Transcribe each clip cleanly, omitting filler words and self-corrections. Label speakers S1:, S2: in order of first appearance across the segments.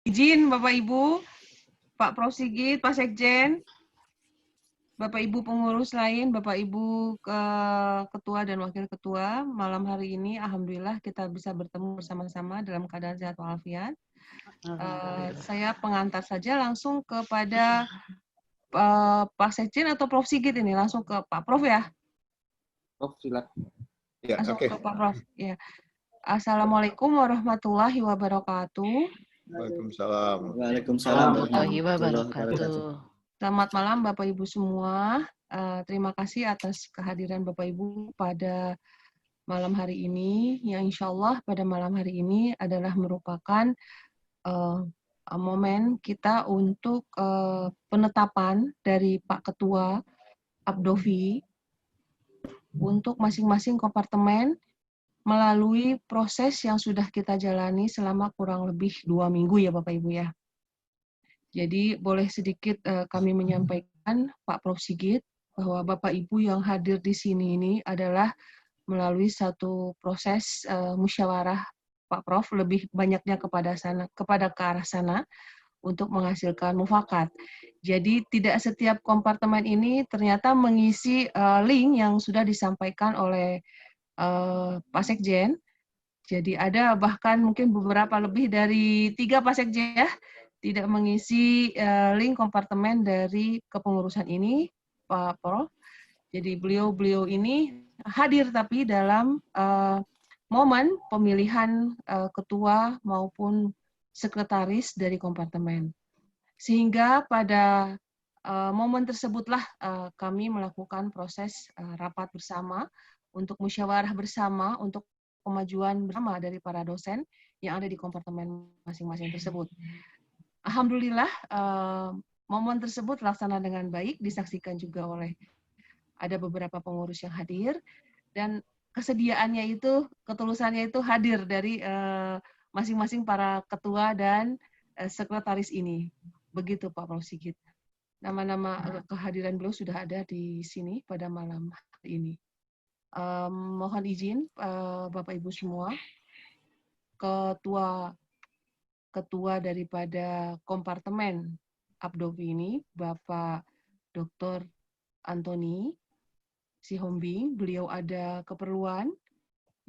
S1: Izin Bapak Ibu, Pak Prof. Sigit, Pak Sekjen, Bapak Ibu pengurus lain, Bapak Ibu Ketua dan Wakil Ketua, malam hari ini Alhamdulillah kita bisa bertemu bersama-sama dalam keadaan sehat walafiat. Saya pengantar saja langsung kepada Pak Sekjen atau Prof. Sigit ini, langsung ke Pak Prof ya?
S2: Prof, silakan. Ya,
S1: Langsung
S2: oke.
S1: ke Pak Prof. Ya. Assalamualaikum warahmatullahi wabarakatuh.
S2: Waalaikumsalam.
S3: Waalaikumsalam warahmatullahi wabarakatuh.
S1: Selamat malam Bapak Ibu semua. Terima kasih atas kehadiran Bapak Ibu pada malam hari ini. Yang insya Allah pada malam hari ini adalah merupakan momen kita untuk penetapan dari Pak Ketua Abdovi untuk masing-masing kompartemen melalui proses yang sudah kita jalani selama kurang lebih 2 minggu ya Bapak Ibu ya. Jadi boleh sedikit kami menyampaikan Pak Prof. Sigit bahwa Bapak Ibu yang hadir di sini ini adalah melalui satu proses musyawarah Pak Prof. Lebih banyaknya kepada ke arah sana untuk menghasilkan mufakat. Jadi tidak setiap kompartemen ini ternyata mengisi link yang sudah disampaikan oleh Pak Sekjen. Jadi ada bahkan mungkin beberapa lebih dari 3 Pak Sekjen ya, tidak mengisi link kompartemen dari kepengurusan ini, Pak Prof. Jadi beliau ini hadir tapi dalam momen pemilihan ketua maupun sekretaris dari kompartemen. Sehingga pada momen tersebutlah kami melakukan proses rapat bersama untuk musyawarah bersama untuk pemajuan bersama dari para dosen yang ada di kompartemen masing-masing tersebut. Alhamdulillah momen tersebut terlaksana dengan baik, disaksikan juga oleh ada beberapa pengurus yang hadir dan kesediaannya itu, ketulusannya itu hadir dari masing-masing para ketua dan sekretaris ini. Begitu Pak Prof. Sigit. Nama-nama kehadiran beliau sudah ada di sini pada malam hari ini. Mohon izin Bapak Ibu semua, ketua daripada kompartemen Abdovi ini, Bapak Dr. Antoni Sihombing, beliau ada keperluan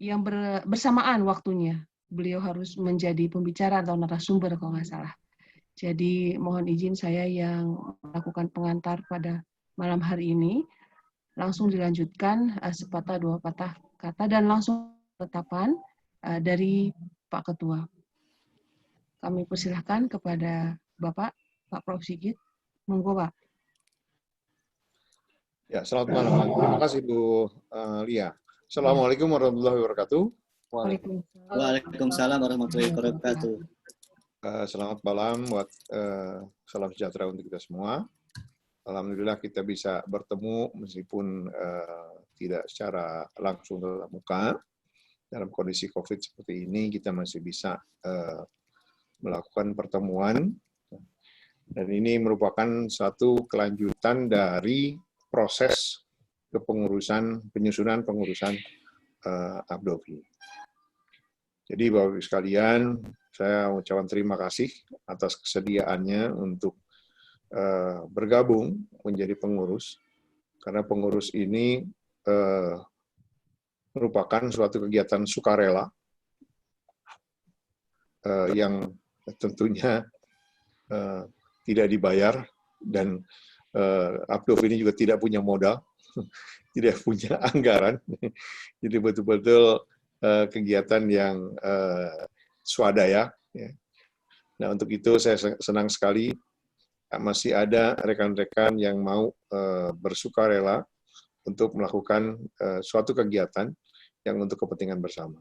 S1: yang bersamaan waktunya. Beliau harus menjadi pembicara atau narasumber kalau nggak salah. Jadi mohon izin saya yang melakukan pengantar pada malam hari ini. Langsung dilanjutkan sepatah dua patah kata dan langsung penetapan dari Pak Ketua. Kami persilahkan kepada Bapak, Pak Prof. Sigit. Monggo Pak.
S2: Ya, selamat malam. Terima kasih Bu Lia. Assalamualaikum warahmatullahi wabarakatuh.
S3: Waalaikumsalam warahmatullahi wabarakatuh.
S2: Selamat malam buat salam sejahtera untuk kita semua. Alhamdulillah kita bisa bertemu meskipun tidak secara langsung tatap muka. Dalam kondisi COVID seperti ini kita masih bisa melakukan pertemuan. Dan ini merupakan satu kelanjutan dari proses penyusunan pengurusan Abdovi. Jadi Bapak Ibu sekalian, saya ucapkan terima kasih atas kesediaannya untuk bergabung menjadi pengurus, karena pengurus ini merupakan suatu kegiatan sukarela yang tentunya tidak dibayar, dan Abdovi ini juga tidak punya modal, tidak punya anggaran. Jadi betul-betul kegiatan yang swadaya. Nah, untuk itu saya senang sekali masih ada rekan-rekan yang mau bersukarela untuk melakukan suatu kegiatan yang untuk kepentingan bersama.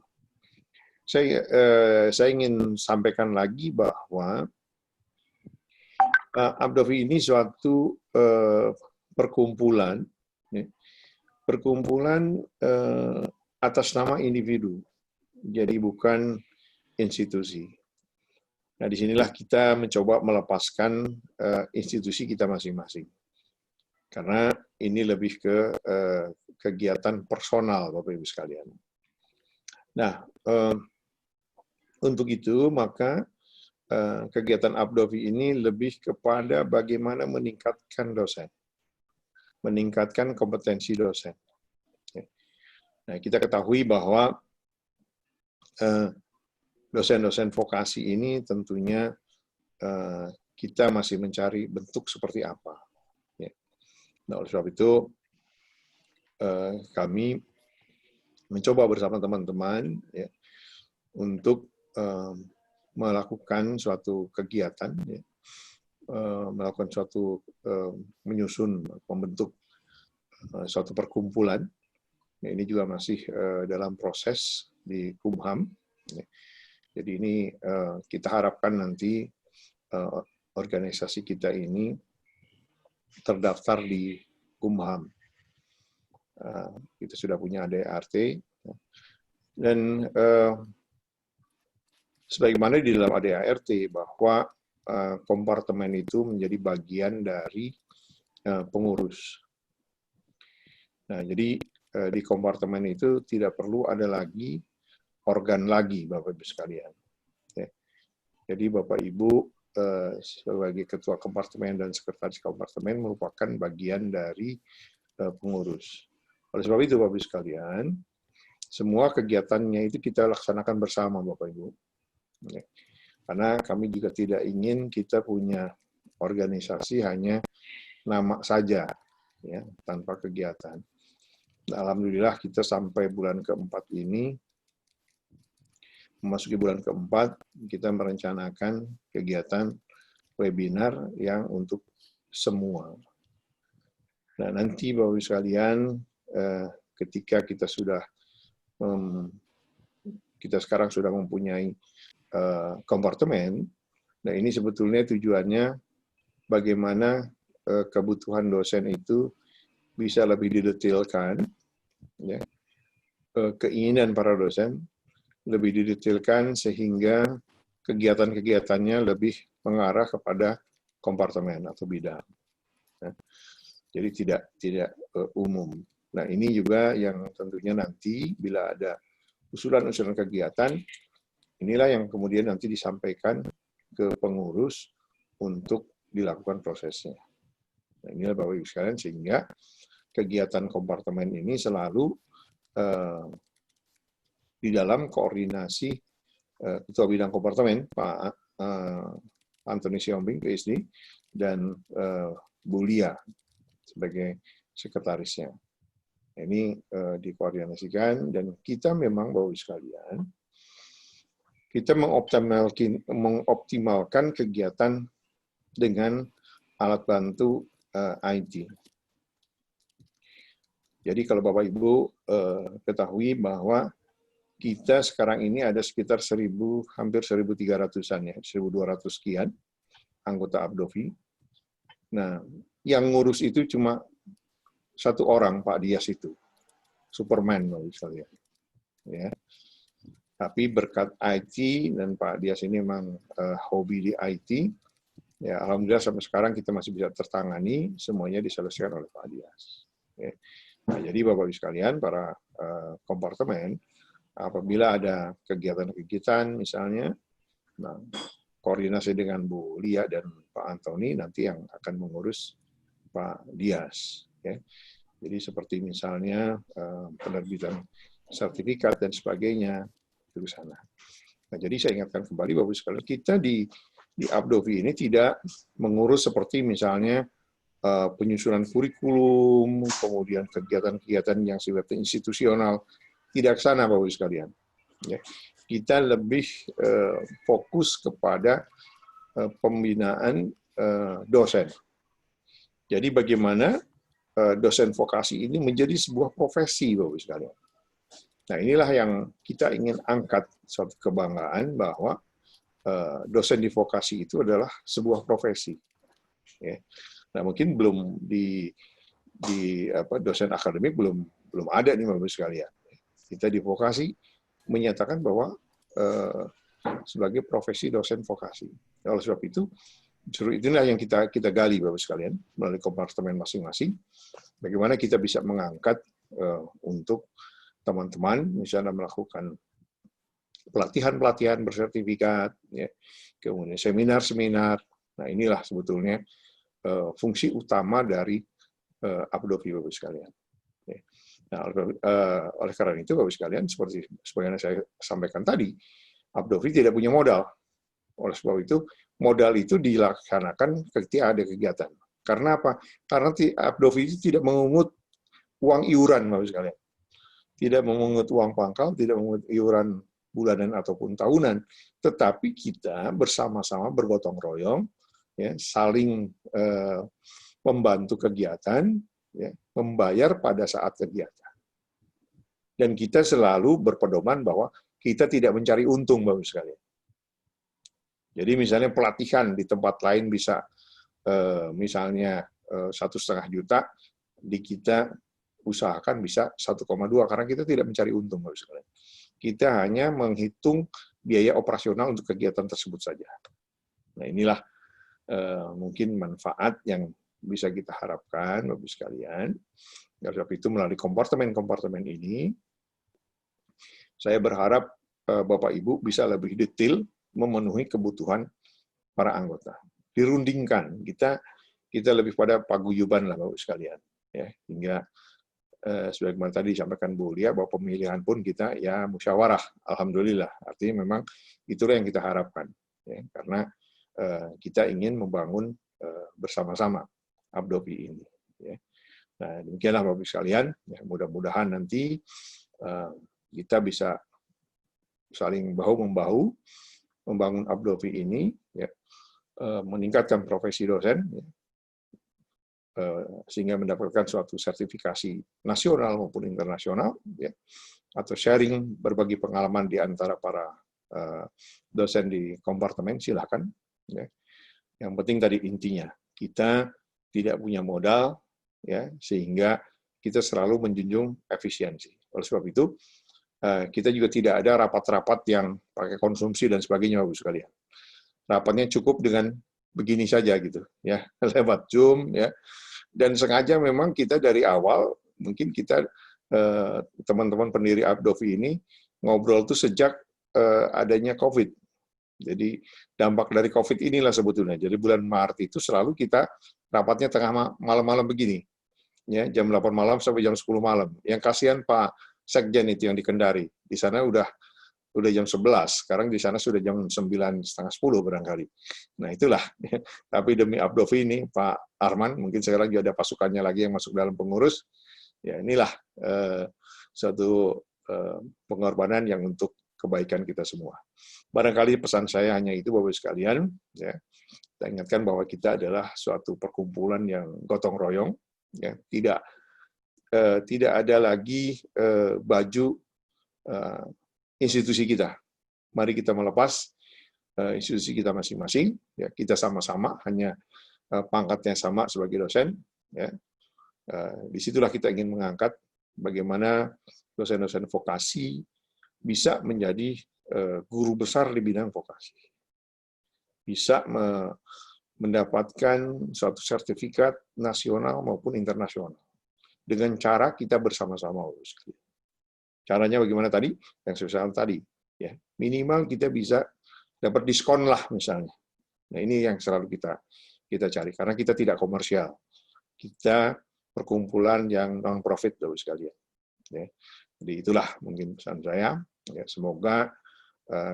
S2: Saya ingin sampaikan lagi bahwa Abdovi ini suatu perkumpulan atas nama individu, jadi bukan institusi. Nah, disinilah kita mencoba melepaskan institusi kita masing-masing. Karena ini lebih ke kegiatan personal, Bapak Ibu sekalian. Nah, untuk itu maka kegiatan Abdovi ini lebih kepada bagaimana meningkatkan dosen, meningkatkan kompetensi dosen. Nah, kita ketahui bahwa dosen-dosen vokasi ini tentunya kita masih mencari bentuk seperti apa. Nah, oleh sebab itu kami mencoba bersama teman-teman untuk melakukan suatu kegiatan, melakukan suatu menyusun, membentuk suatu perkumpulan. Ini juga masih dalam proses di Kumham. Jadi ini kita harapkan nanti organisasi kita ini terdaftar di Kumham. Kita sudah punya ADART, dan sebagaimana di dalam ADART bahwa kompartemen itu menjadi bagian dari pengurus. Nah, jadi di kompartemen itu tidak perlu ada lagi organ lagi, Bapak Ibu sekalian. Jadi Bapak Ibu sebagai ketua kompartemen dan sekretaris kompartemen merupakan bagian dari pengurus. Oleh sebab itu, Bapak Ibu sekalian, semua kegiatannya itu kita laksanakan bersama, Bapak Ibu. Karena kami juga tidak ingin kita punya organisasi hanya nama saja, ya, tanpa kegiatan. Alhamdulillah kita sampai bulan keempat ini, memasuki bulan keempat, kita merencanakan kegiatan webinar yang untuk semua. Nah, nanti Bapak Ibu sekalian, ketika kita sekarang sudah mempunyai kompartemen, nah ini sebetulnya tujuannya bagaimana kebutuhan dosen itu bisa lebih didetailkan, ya, keinginan para dosen lebih didetailkan sehingga kegiatan-kegiatannya lebih mengarah kepada kompartemen atau bidang. Ya. Jadi tidak umum. Nah, ini juga yang tentunya nanti bila ada usulan-usulan kegiatan, inilah yang kemudian nanti disampaikan ke pengurus untuk dilakukan prosesnya. Nah, inilah Bapak Ibu sekalian, sehingga kegiatan kompartemen ini selalu di dalam koordinasi Ketua Bidang Kompartemen, Pak Antoni Siombing, PSD, dan Bu Lia sebagai sekretarisnya. Ini dikoordinasikan, dan kita memang, Bapak Ibu sekalian, kita mengoptimalkan kegiatan dengan alat bantu IT. Jadi kalau Bapak Ibu ketahui bahwa kita sekarang ini ada sekitar hampir 1.300-an ya, 1.200 sekian anggota Abdovi. Nah, yang ngurus itu cuma satu orang, Pak Dias itu, Superman Bapak Ibu sekalian. Ya. Tapi berkat IT, dan Pak Dias ini memang hobi di IT, ya alhamdulillah sampai sekarang kita masih bisa tertangani, semuanya diselesaikan oleh Pak Dias. Ya. Nah, jadi Bapak Ibu sekalian, para kompartemen, apabila ada kegiatan-kegiatan misalnya, nah, koordinasi dengan Bu Lia dan Pak Antoni nanti yang akan mengurus Pak Dias. Ya. Jadi seperti misalnya penerbitan sertifikat dan sebagainya, itu ke sana. Nah, jadi saya ingatkan kembali Bapak Ibu sekalian, kita di Abdovi ini tidak mengurus seperti misalnya penyusunan kurikulum, kemudian kegiatan-kegiatan yang sifatnya institusional, tidak ke sana Bapak Ibu sekalian. Ya. Kita lebih fokus kepada pembinaan dosen. Jadi bagaimana dosen vokasi ini menjadi sebuah profesi Bapak Ibu sekalian. Nah, inilah yang kita ingin angkat, suatu kebanggaan bahwa dosen di vokasi itu adalah sebuah profesi. Ya. Nah, mungkin belum di dosen akademik belum ada nih Bapak Ibu sekalian. Kita di vokasi menyatakan bahwa sebagai profesi dosen vokasi. Oleh sebab itu, justru itulah yang kita gali Bapak Ibu sekalian melalui kompartemen masing-masing. Bagaimana kita bisa mengangkat untuk teman-teman misalnya melakukan pelatihan-pelatihan bersertifikat, ya, kemudian seminar-seminar. Nah, inilah sebetulnya fungsi utama dari Abdovi, Bapak sekalian. Nah, oleh karena itu, Bapak sekalian, seperti sebagaimana saya sampaikan tadi, Abdovi tidak punya modal. Oleh sebab itu, modal itu dilaksanakan ketika ada kegiatan. Karena apa? Karena Abdovi itu tidak mengungut uang iuran, Bapak sekalian. Tidak memungut uang pangkal, tidak memungut iuran bulanan ataupun tahunan, tetapi kita bersama-sama bergotong royong, ya, saling membantu kegiatan, ya, membayar pada saat kegiatan. Dan kita selalu berpedoman bahwa kita tidak mencari untung, Bapak sekalian. Jadi misalnya pelatihan di tempat lain bisa misalnya 1,5 juta, di kita usahakan bisa 1,2 karena kita tidak mencari untung, Bapak sekalian. Kita hanya menghitung biaya operasional untuk kegiatan tersebut saja. Nah, inilah mungkin manfaat yang bisa kita harapkan, Bapak sekalian. Oleh sebab itu, melalui kompartemen-kompartemen ini, saya berharap Bapak Ibu bisa lebih detail memenuhi kebutuhan para anggota. Dirundingkan, kita lebih pada paguyuban lah, Bapak sekalian. Ya, hingga sebagaimana tadi disampaikan Bu Lia, bahwa pemilihan pun kita ya musyawarah, alhamdulillah. Artinya memang itulah yang kita harapkan, ya, karena kita ingin membangun bersama-sama Abdovi ini. Ya. Nah, demikianlah Bapak sekalian. Ya, mudah-mudahan nanti kita bisa saling bahu-membahu membangun Abdovi ini, ya, meningkatkan profesi dosen, ya, sehingga mendapatkan suatu sertifikasi nasional maupun internasional, ya, atau sharing berbagi pengalaman di antara para dosen di kompartemen, silakan. Ya. Yang penting tadi intinya, kita tidak punya modal, ya, sehingga kita selalu menjunjung efisiensi. Oleh sebab itu, kita juga tidak ada rapat-rapat yang pakai konsumsi dan sebagainya, Bapak sekalian. Rapatnya cukup dengan begini saja gitu, ya, lewat Zoom, ya. Dan sengaja memang kita dari awal, mungkin kita teman-teman pendiri Abdovi ini ngobrol tuh sejak adanya COVID. Jadi dampak dari COVID inilah sebetulnya. Jadi bulan Maret itu selalu kita rapatnya tengah malam-malam begini, ya, jam 8 malam sampai jam 10 malam. Yang kasihan Pak Sekjen itu yang di Kendari. Di sana udah jam 11, sekarang di sana sudah jam 9:30, 10 barangkali. Nah itulah, tapi demi Abdovi ini, Pak Arman, mungkin sekarang juga ada pasukannya lagi yang masuk dalam pengurus, ya inilah suatu pengorbanan yang untuk kebaikan kita semua. Barangkali pesan saya hanya itu, Bapak sekalian, ya, kita ingatkan bahwa kita adalah suatu perkumpulan yang gotong royong, ya, tidak ada lagi baju institusi kita. Mari kita melepas institusi kita masing-masing, ya, kita sama-sama, hanya pangkatnya sama sebagai dosen, ya. Disitulah kita ingin mengangkat bagaimana dosen-dosen vokasi bisa menjadi guru besar di bidang vokasi. Bisa mendapatkan suatu sertifikat nasional maupun internasional. Dengan cara kita bersama-sama. Caranya bagaimana tadi? Yang saya sampaikan tadi, ya, minimal kita bisa dapat diskon lah misalnya. Nah ini yang selalu kita cari karena kita tidak komersial, kita perkumpulan yang non profit, Bapak sekalian. Ya. Jadi itulah mungkin pesan saya. Ya, semoga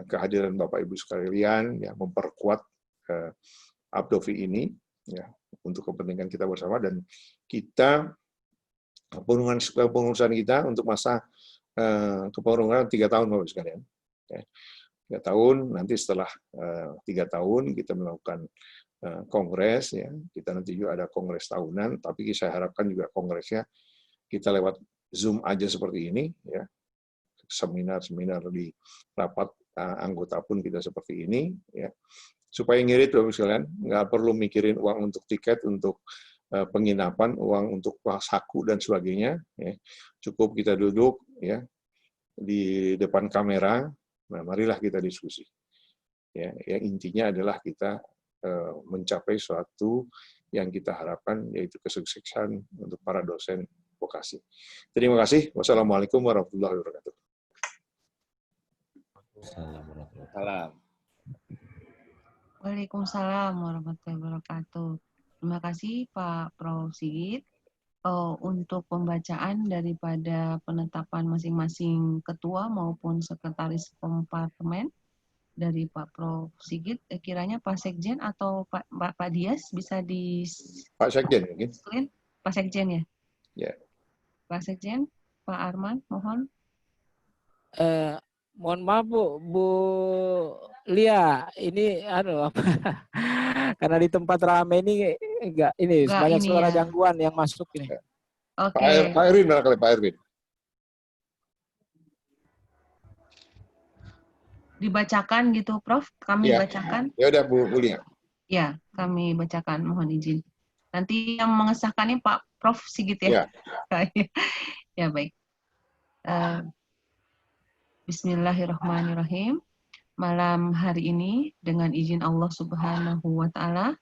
S2: kehadiran Bapak Ibu sekalian ya memperkuat Abdovi ini, ya, untuk kepentingan kita bersama, dan kita pengurusan kita untuk masa kepengurusan 3 tahun, Bapak sekalian. Ya, 3 tahun, nanti setelah 3 tahun kita melakukan kongres, ya, kita nanti juga ada kongres tahunan, tapi saya harapkan juga kongresnya kita lewat Zoom aja seperti ini, ya, seminar-seminar di rapat anggota pun kita seperti ini, ya, supaya ngirit, Bapak sekalian, nggak perlu mikirin uang untuk tiket, untuk penginapan, uang untuk saku dan sebagainya, ya. Cukup kita duduk, ya, di depan kamera. Nah, marilah kita diskusi. Ya, yang intinya adalah kita mencapai suatu yang kita harapkan, yaitu kesuksesan untuk para dosen vokasi. Terima kasih. Wassalamualaikum warahmatullahi wabarakatuh.
S3: Salam.
S1: Waalaikumsalam warahmatullahi wabarakatuh. Terima kasih Pak Prof. Sigit untuk pembacaan daripada penetapan masing-masing ketua maupun sekretaris kompartemen dari Pak Prof. Sigit. Kiranya Pak Sekjen atau Pak Dias bisa di
S2: Pak Sekjen mungkin.
S1: screen? Pak Sekjen ya?
S2: Ya.
S1: Pak Sekjen, Pak Arman, mohon.
S4: Mohon maaf Bu Lia, ini karena di tempat ramai ini enggak banyak
S1: ini
S4: suara
S1: ya.
S4: gangguan yang masuk ini.
S1: Oke.
S2: Pak Erwin barangkali, Pak Erwin.
S1: Dibacakan gitu, Prof? Kami
S2: Ya.
S1: bacakan?
S2: Ya udah Bu Lia.
S1: Ya, kami bacakan, mohon izin. Nanti yang mengesahkannya Pak Prof. Sigit ya? Ya, baik. Bismillahirrahmanirrahim. Malam hari ini, dengan izin Allah Subhanahu wa Ta'ala,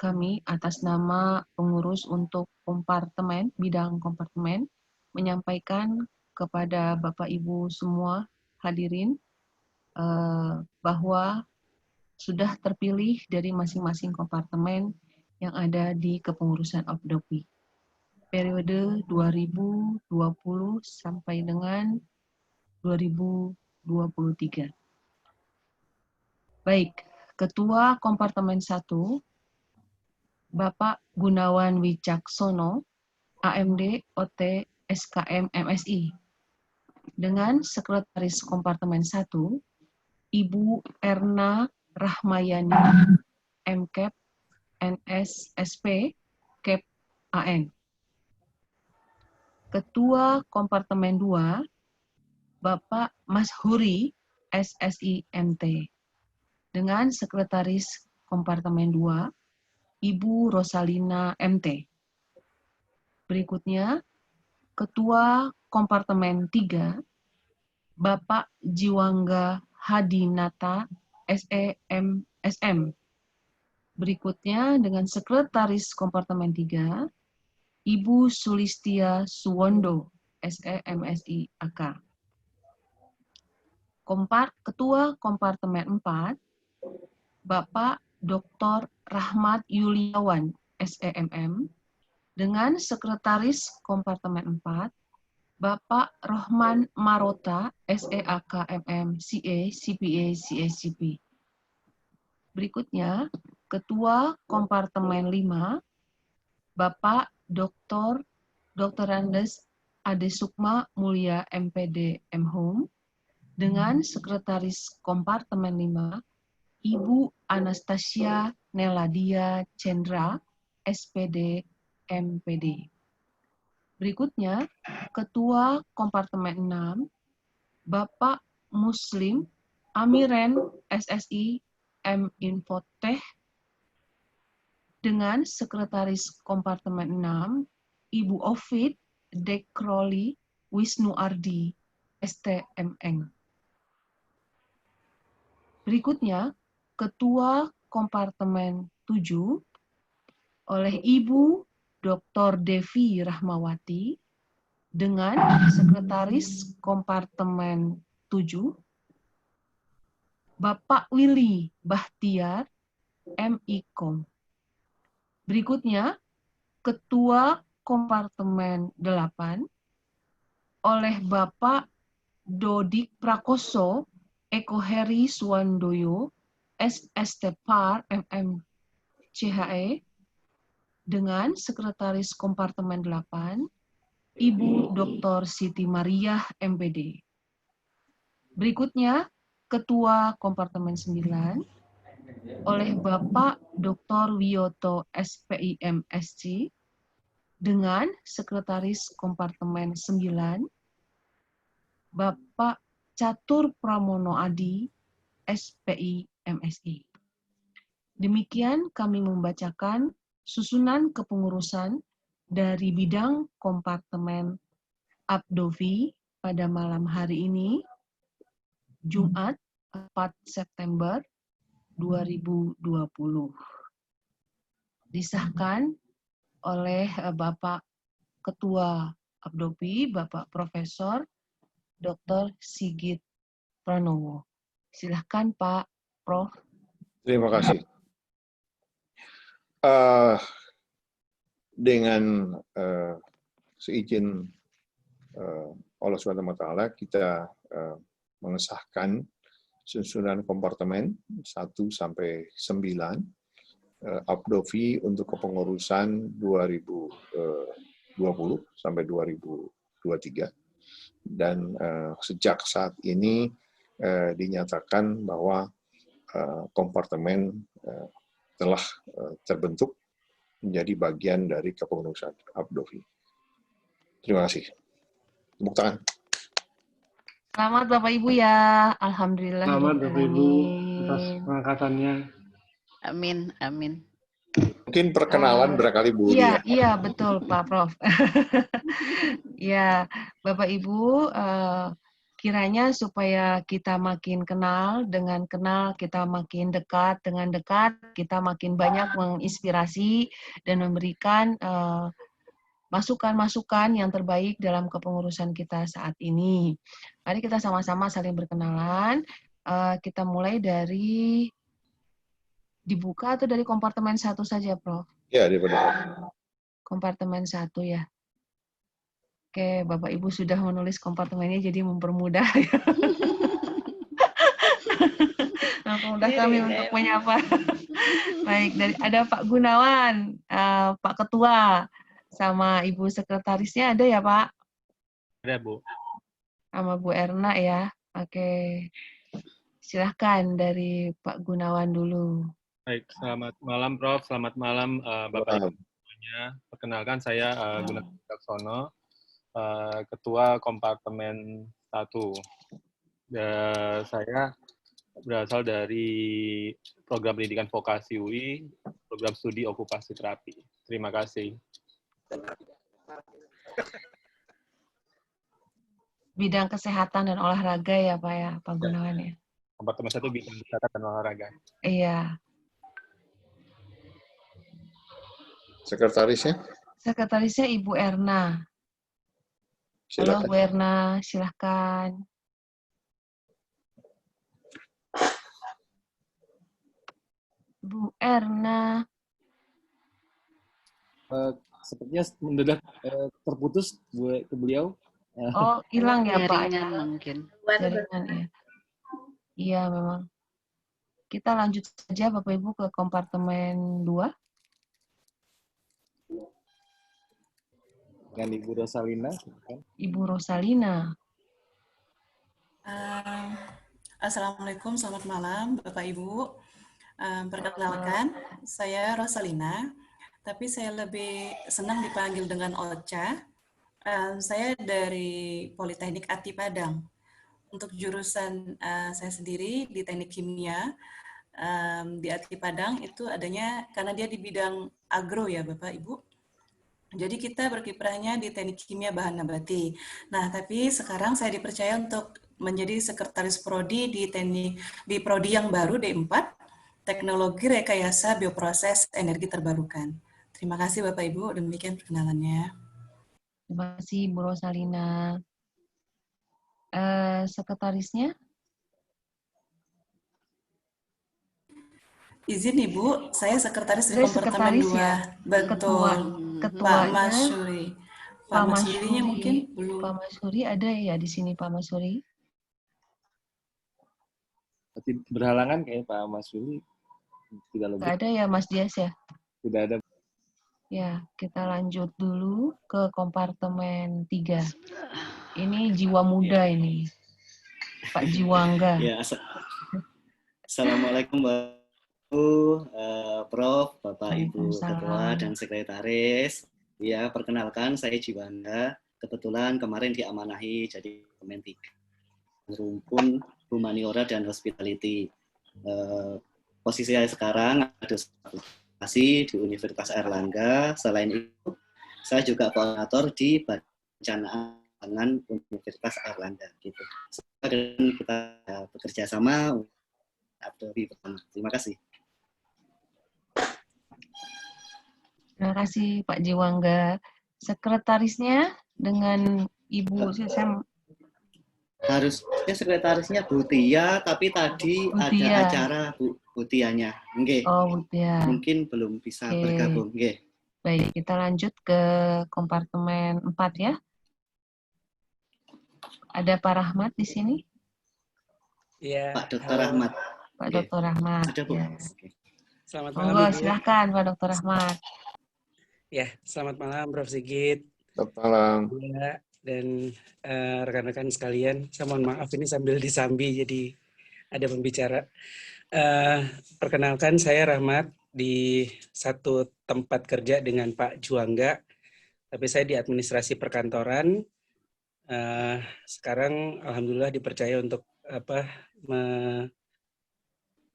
S1: kami atas nama pengurus untuk kompartemen, bidang kompartemen, menyampaikan kepada Bapak Ibu semua hadirin bahwa sudah terpilih dari masing-masing kompartemen yang ada di kepengurusan Abdopi. Periode 2020 sampai dengan 2023. Baik, Ketua Kompartemen 1, Bapak Gunawan Wicaksono, AMD OT SKM MSI. Dengan Sekretaris Kompartemen 1, Ibu Erna Rahmayani, MKEP NSSP, KEP AN. Ketua Kompartemen 2, Bapak Mas Huri, SSI MT. Dengan Sekretaris Kompartemen 2, Ibu Rosalina MT. Berikutnya, Ketua Kompartemen 3, Bapak Jiwangga Hadinata, SEMSM. Berikutnya, dengan Sekretaris Kompartemen 3, Ibu Sulistia Suwondo, SEMSI AK. Ketua Kompartemen 4, Bapak Dr. Rahmat Yuliawan, SEMM, dengan Sekretaris Kompartemen 4, Bapak Rohman Marota, SEAK MM, CA, CPA, CSCP. Berikutnya, Ketua Kompartemen 5, Bapak Dr. Andes Ade Sukma Mulia MPD MHum, dengan Sekretaris Kompartemen 5, Ibu Anastasia Neladia Cendra, SPD MPD. Berikutnya, Ketua Kompartemen 6, Bapak Muslim Amiren SSI M Infotech, dengan Sekretaris Kompartemen 6, Ibu Ovid Dekroli Wisnu Ardi, STMN. Berikutnya, Ketua Kompartemen 7, oleh Ibu Dr. Devi Rahmawati, dengan Sekretaris Kompartemen 7, Bapak Willy Bahtiar, MIKOM. Berikutnya, Ketua Kompartemen 8, oleh Bapak Dodik Prakoso, Eko Heri Suwandoyo, SSTPAR, MM CHE, dengan Sekretaris Kompartemen 8, Ibu Dr. Siti Mariah, MPD. Berikutnya, Ketua Kompartemen 9, oleh Bapak Dr. Wiyoto SPIM SC, dengan Sekretaris Kompartemen 9, Bapak Catur Pramono Adi, SPI MSI. Demikian kami membacakan susunan kepengurusan dari bidang kompartemen Abdovi pada malam hari ini, Jumat 4 September 2020. Disahkan oleh Bapak Ketua Abdovi, Bapak Profesor Dr. Sigit Pranowo. Silahkan Pak Prof.
S2: Terima kasih. Dengan seizin Allah SWT, kita mengesahkan susunan kompartemen 1 sampai 9 Abdovi untuk kepengurusan 2020 sampai 2023. Dan sejak saat ini dinyatakan bahwa kompartemen telah terbentuk menjadi bagian dari kepengurusan Abdovi. Terima kasih. Tepuk tangan.
S1: Selamat Bapak Ibu ya. Alhamdulillah.
S5: Selamat Bapak Ibu atas pengangkatannya.
S3: Amin, amin.
S2: Mungkin perkenalan barangkali Bu
S1: Iya,
S2: Lia.
S1: iya betul Pak Prof. Ya, Bapak Ibu, kiranya supaya kita makin kenal, dengan kenal kita makin dekat, dengan dekat kita makin banyak menginspirasi dan memberikan masukan-masukan yang terbaik dalam kepengurusan kita saat ini. Mari kita sama-sama saling berkenalan. Kita mulai dari dibuka atau dari kompartemen 1 saja, Prof?
S2: Ya, daripada
S1: Kompartemen 1 ya. Oke, Bapak Ibu sudah menulis kompartemennya jadi mempermudah. Mempermudah kami untuk menyapa. Baik, ada Pak Gunawan, Pak Ketua, sama Ibu Sekretarisnya ada ya, Pak?
S5: Ada, Bu.
S1: Sama Bu Erna ya. Oke. Silahkan dari Pak Gunawan dulu.
S5: Baik, selamat malam Prof. Selamat malam Bapak Ibu semuanya. Perkenalkan saya Gunawan Daksono, Ketua Kompartemen 1. Saya berasal dari Program Pendidikan Vokasi UI, Program Studi Okupasi Terapi. Terima kasih.
S1: Bidang kesehatan dan olahraga ya Pak ya, Pak Gunawan ya.
S5: Kompartemen 1 bidang kesehatan dan olahraga.
S1: Iya.
S2: Sekretarisnya?
S1: Sekretarisnya Ibu Erna. Halo
S2: Silakan.
S1: Bu Erna, silahkan. Bu Erna.
S6: Sepertinya mendadak terputus ke beliau.
S1: Oh, hilang ya Pak ya?
S3: Mungkin.
S1: Jaringan ya. Iya memang. Kita lanjut saja Bapak Ibu ke kompartemen 2.
S6: Dengan Ibu Rosalina.
S1: Ibu Rosalina.
S7: Assalamualaikum, selamat malam Bapak Ibu. Perkenalkan, saya Rosalina, tapi saya lebih senang dipanggil dengan Ocha. Saya dari Politeknik Ati Padang. Untuk jurusan saya sendiri di Teknik Kimia di Ati Padang itu adanya karena dia di bidang agro ya Bapak Ibu. Jadi kita berkiprahnya di Teknik Kimia Bahan Nabati. Nah, tapi sekarang saya dipercaya untuk menjadi sekretaris prodi di prodi yang baru D4, Teknologi Rekayasa Bioproses Energi Terbarukan. Terima kasih Bapak Ibu, demikian perkenalannya.
S1: Terima kasih Bu Rosalina. Sekretarisnya?
S7: Izin Ibu, saya sekretaris di
S1: Saya
S7: kompartemen 2.
S1: ya?
S7: Betul.
S1: Ketuanya,
S7: Pak Masyuri. Pak Masyurinya mungkin belum.
S1: Pak Masyuri ada ya di sini Pak Masyuri?
S6: Berhalangan kayaknya Pak Mas Yuli. Tidak
S1: ada ya Mas Dias ya?
S6: Tidak ada.
S1: Ya, kita lanjut dulu ke kompartemen 3. Ini jiwa muda ini. Pak Jiwangga.
S3: Ya, Assalamualaikum Prof, Bapak Ibu Ketua dan Sekretaris. Ya, perkenalkan saya Jiwangga. Kebetulan kemarin diamanahi jadi Kompartemen 3. Rumpun Humaniora dan Hospitality. Posisi saya sekarang ada di Universitas Airlangga. Selain itu, saya juga koordinator di Perencanaan Pangan Universitas Airlangga. Gitu. Semoga kita bekerja sama Abdovi pertama. Terima kasih.
S1: Terima kasih Pak Jiwangga. Sekretarisnya dengan Ibu, saya
S3: Harusnya sekretarisnya Bu Tia, tapi tadi
S1: Bu
S3: ada
S1: Tia.
S3: acara Bu Tianya. Nggih.
S1: Oh, Bu Tia.
S3: Mungkin belum bisa
S1: Oke.
S3: bergabung. Nggih.
S1: Baik, kita lanjut ke kompartemen 4 ya. Ada Pak Rahmat di sini?
S6: Iya.
S3: Pak Dr. Rahmat.
S1: Pak
S3: Oke.
S1: Dr. Rahmat.
S3: Ada, Bu.
S1: Ya.
S3: Oke.
S6: Selamat malam,
S1: Monggo,
S6: Ibu.
S1: silahkan Pak Dr. Rahmat.
S6: Ya, selamat malam, Prof. Sigit.
S2: Selamat malam.
S6: Ya, dan rekan-rekan sekalian. Saya mohon maaf ini sambil disambi, jadi ada pembicara. Perkenalkan, saya Rahmat di satu tempat kerja dengan Pak Juangga, tapi saya di administrasi perkantoran. Sekarang alhamdulillah dipercaya untuk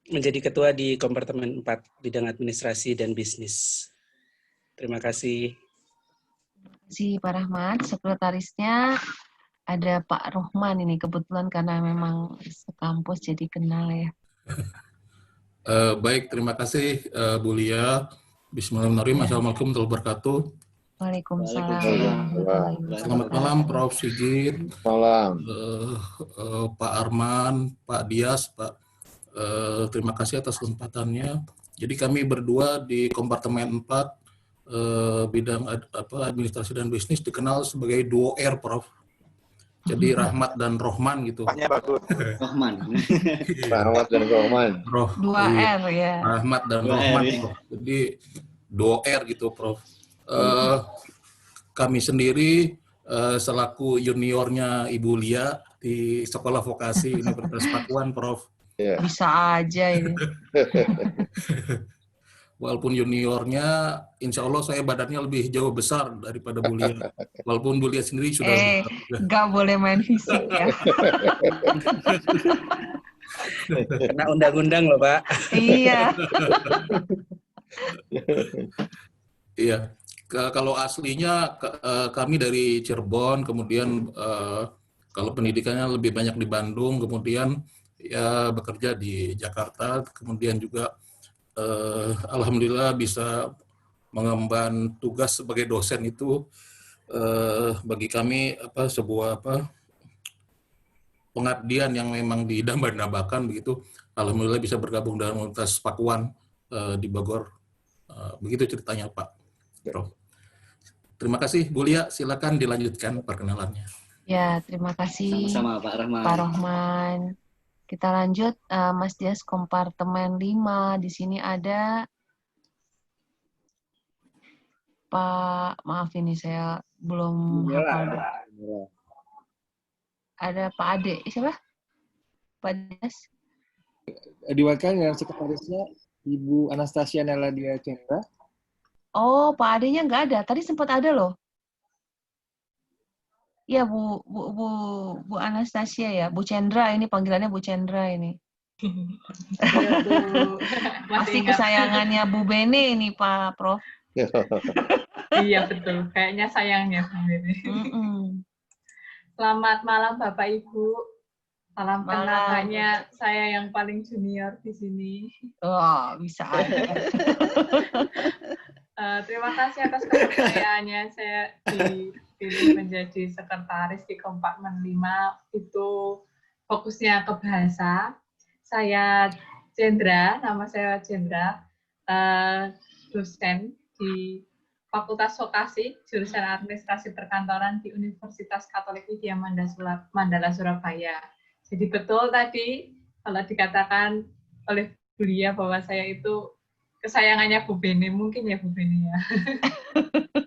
S6: menjadi ketua di kompartemen 4 bidang administrasi dan bisnis. Terima kasih.
S1: Terima kasih Pak Rahmat. Sekretarisnya ada Pak Rohman ini, kebetulan karena memang sekampus jadi kenal ya.
S8: Baik, terima kasih Bu Lia. Bismillahirrahmanirrahim. Assalamualaikum warahmatullahi wabarakatuh.
S1: Waalaikumsalam.
S8: Selamat malam Prof. Sigit.
S2: Malam.
S8: Pak Arman, Pak Dias, Pak. Terima kasih atas kesempatannya. Jadi kami berdua di kompartemen 4 bidang administrasi dan bisnis dikenal sebagai duo R, Prof. Jadi Rahmat dan Rohman gitu.
S9: Paknya bagus.
S3: Rohman.
S2: Rahmat dan Rohman.
S1: Dua R ya.
S8: Rahmat dan Rohman, Prof. Jadi duo R gitu, Prof. Kami sendiri selaku juniornya Ibu Lia di Sekolah Vokasi Universitas Pakuan, Prof.
S2: Yeah.
S1: Bisa aja ini.
S8: Walaupun juniornya, insya Allah saya badannya lebih jauh besar daripada Bu Lia. Walaupun Bu Lia sendiri sudah
S1: nggak boleh main fisik ya.
S6: Kena undang-undang loh, Pak.
S1: Iya.
S8: Iya. Kalau aslinya kami dari Cirebon, kemudian kalau pendidikannya lebih banyak di Bandung, kemudian ya bekerja di Jakarta, kemudian juga alhamdulillah bisa mengemban tugas sebagai dosen itu bagi kami sebuah pengabdian yang memang didambakan begitu. Alhamdulillah bisa bergabung dalam Universitas Pakuan di Bogor. Begitu ceritanya Pak Prof. Terima kasih Bu Lia, silakan dilanjutkan perkenalannya.
S1: Ya, terima kasih.
S3: Sama-sama Pak Rahman.
S1: Pak Rohman. Kita lanjut, Mas Dias kompartemen 5. Di sini ada Pak, maaf ini saya belum hafal. Ada Pak Ade, siapa? Pak Dias.
S9: Diwakilkan yang sekretarisnya Ibu Anastasia Neladia Cendra.
S1: Oh, Pak Ade-nya nggak ada. Tadi sempat ada loh. Iya, Bu Anastasia ya, Bu Cendra ini panggilannya Bu Cendra ini.
S10: Ya, Bu.
S1: Pasti kesayangannya Bu Bene ini Pak Prof.
S10: Iya betul, kayaknya sayangnya Bu Bene. Selamat malam Bapak Ibu. Salam kenal, hanya saya yang paling junior di sini.
S1: Oh, bisa aja.
S10: Terima kasih atas kepercayaannya. Saya dipilih menjadi sekretaris di kompartemen 5. Itu fokusnya ke bahasa. Saya Cendra, nama saya Cendra, dosen di Fakultas Vokasi, jurusan Administrasi Perkantoran di Universitas Katolik Widya Mandala Surabaya. Jadi betul tadi kalau dikatakan oleh Bu Lia bahwa saya itu kesayangannya Bu Bene, mungkin ya Bu Bene ya.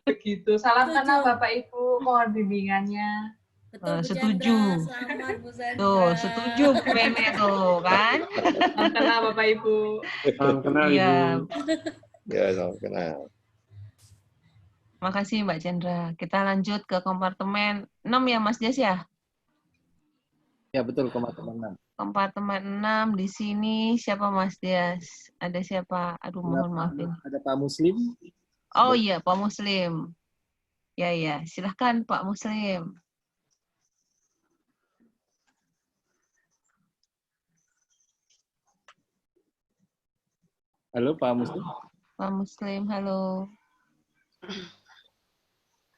S10: Begitu. Salam kenal Bapak Ibu, mohon bimbingannya.
S11: Betul,
S1: setuju.
S11: Selamat Bu Sandra.
S1: Tuh, setuju Bu Bene tuh kan.
S10: Salam kenal Bapak Ibu.
S9: Salam kenal
S1: Ibu.
S2: Ya, salam kenal.
S1: Makasih Mbak Cendra. Kita lanjut ke kompartemen 6 ya Mas Dias ya?
S9: Ya betul, kompartemen 6.
S1: Kompartemen 6 di sini siapa Mas Dias? Ada siapa? Aduh mohon maafin.
S9: Ada Pak Muslim.
S1: Oh iya Pak Muslim. Ya, silahkan Pak Muslim.
S9: Halo Pak Muslim.
S1: Pak Muslim, halo.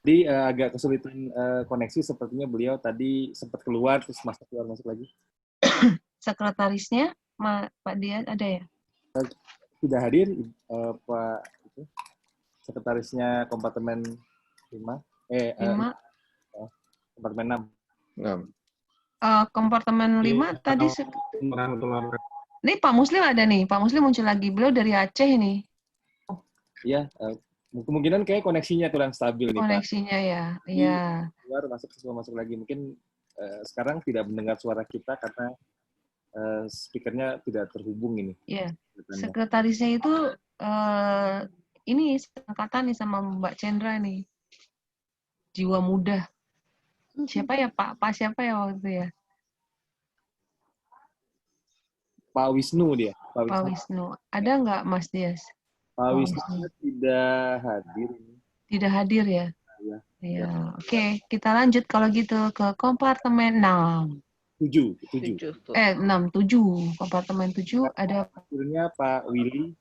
S9: Jadi agak kesulitan koneksi, sepertinya beliau tadi sempat keluar terus masuk lagi.
S1: Sekretarisnya Pak Dias ada ya?
S9: Sudah hadir Pak sekretarisnya kompartemen 5. Kompartemen 6.
S1: Kompartemen 5 tadi. Nih Pak Muslim ada nih. Pak Muslim muncul lagi. Beliau dari Aceh nih.
S9: Iya, kemungkinan kayak koneksinya kurang stabil nih Pak.
S1: Koneksinya ya. Iya.
S9: Keluar masuk lagi. Mungkin sekarang tidak mendengar suara kita karena speakernya tidak terhubung ini.
S1: Iya. Sekretarisnya itu ini angkatan nih sama Mbak Chandra nih. Jiwa muda. Siapa ya Pak? Pak siapa ya waktu itu ya?
S9: Pak Wisnu dia.
S1: Pak Wisnu. Ada nggak Mas Dias?
S9: Pak Wisnu tidak hadir.
S1: Tidak hadir ya? Iya. Oke, kita lanjut kalau gitu ke kompartemen 6.
S9: 7.
S1: 7. Kompartemen 7 ada
S9: Hadirnya Pak Willy.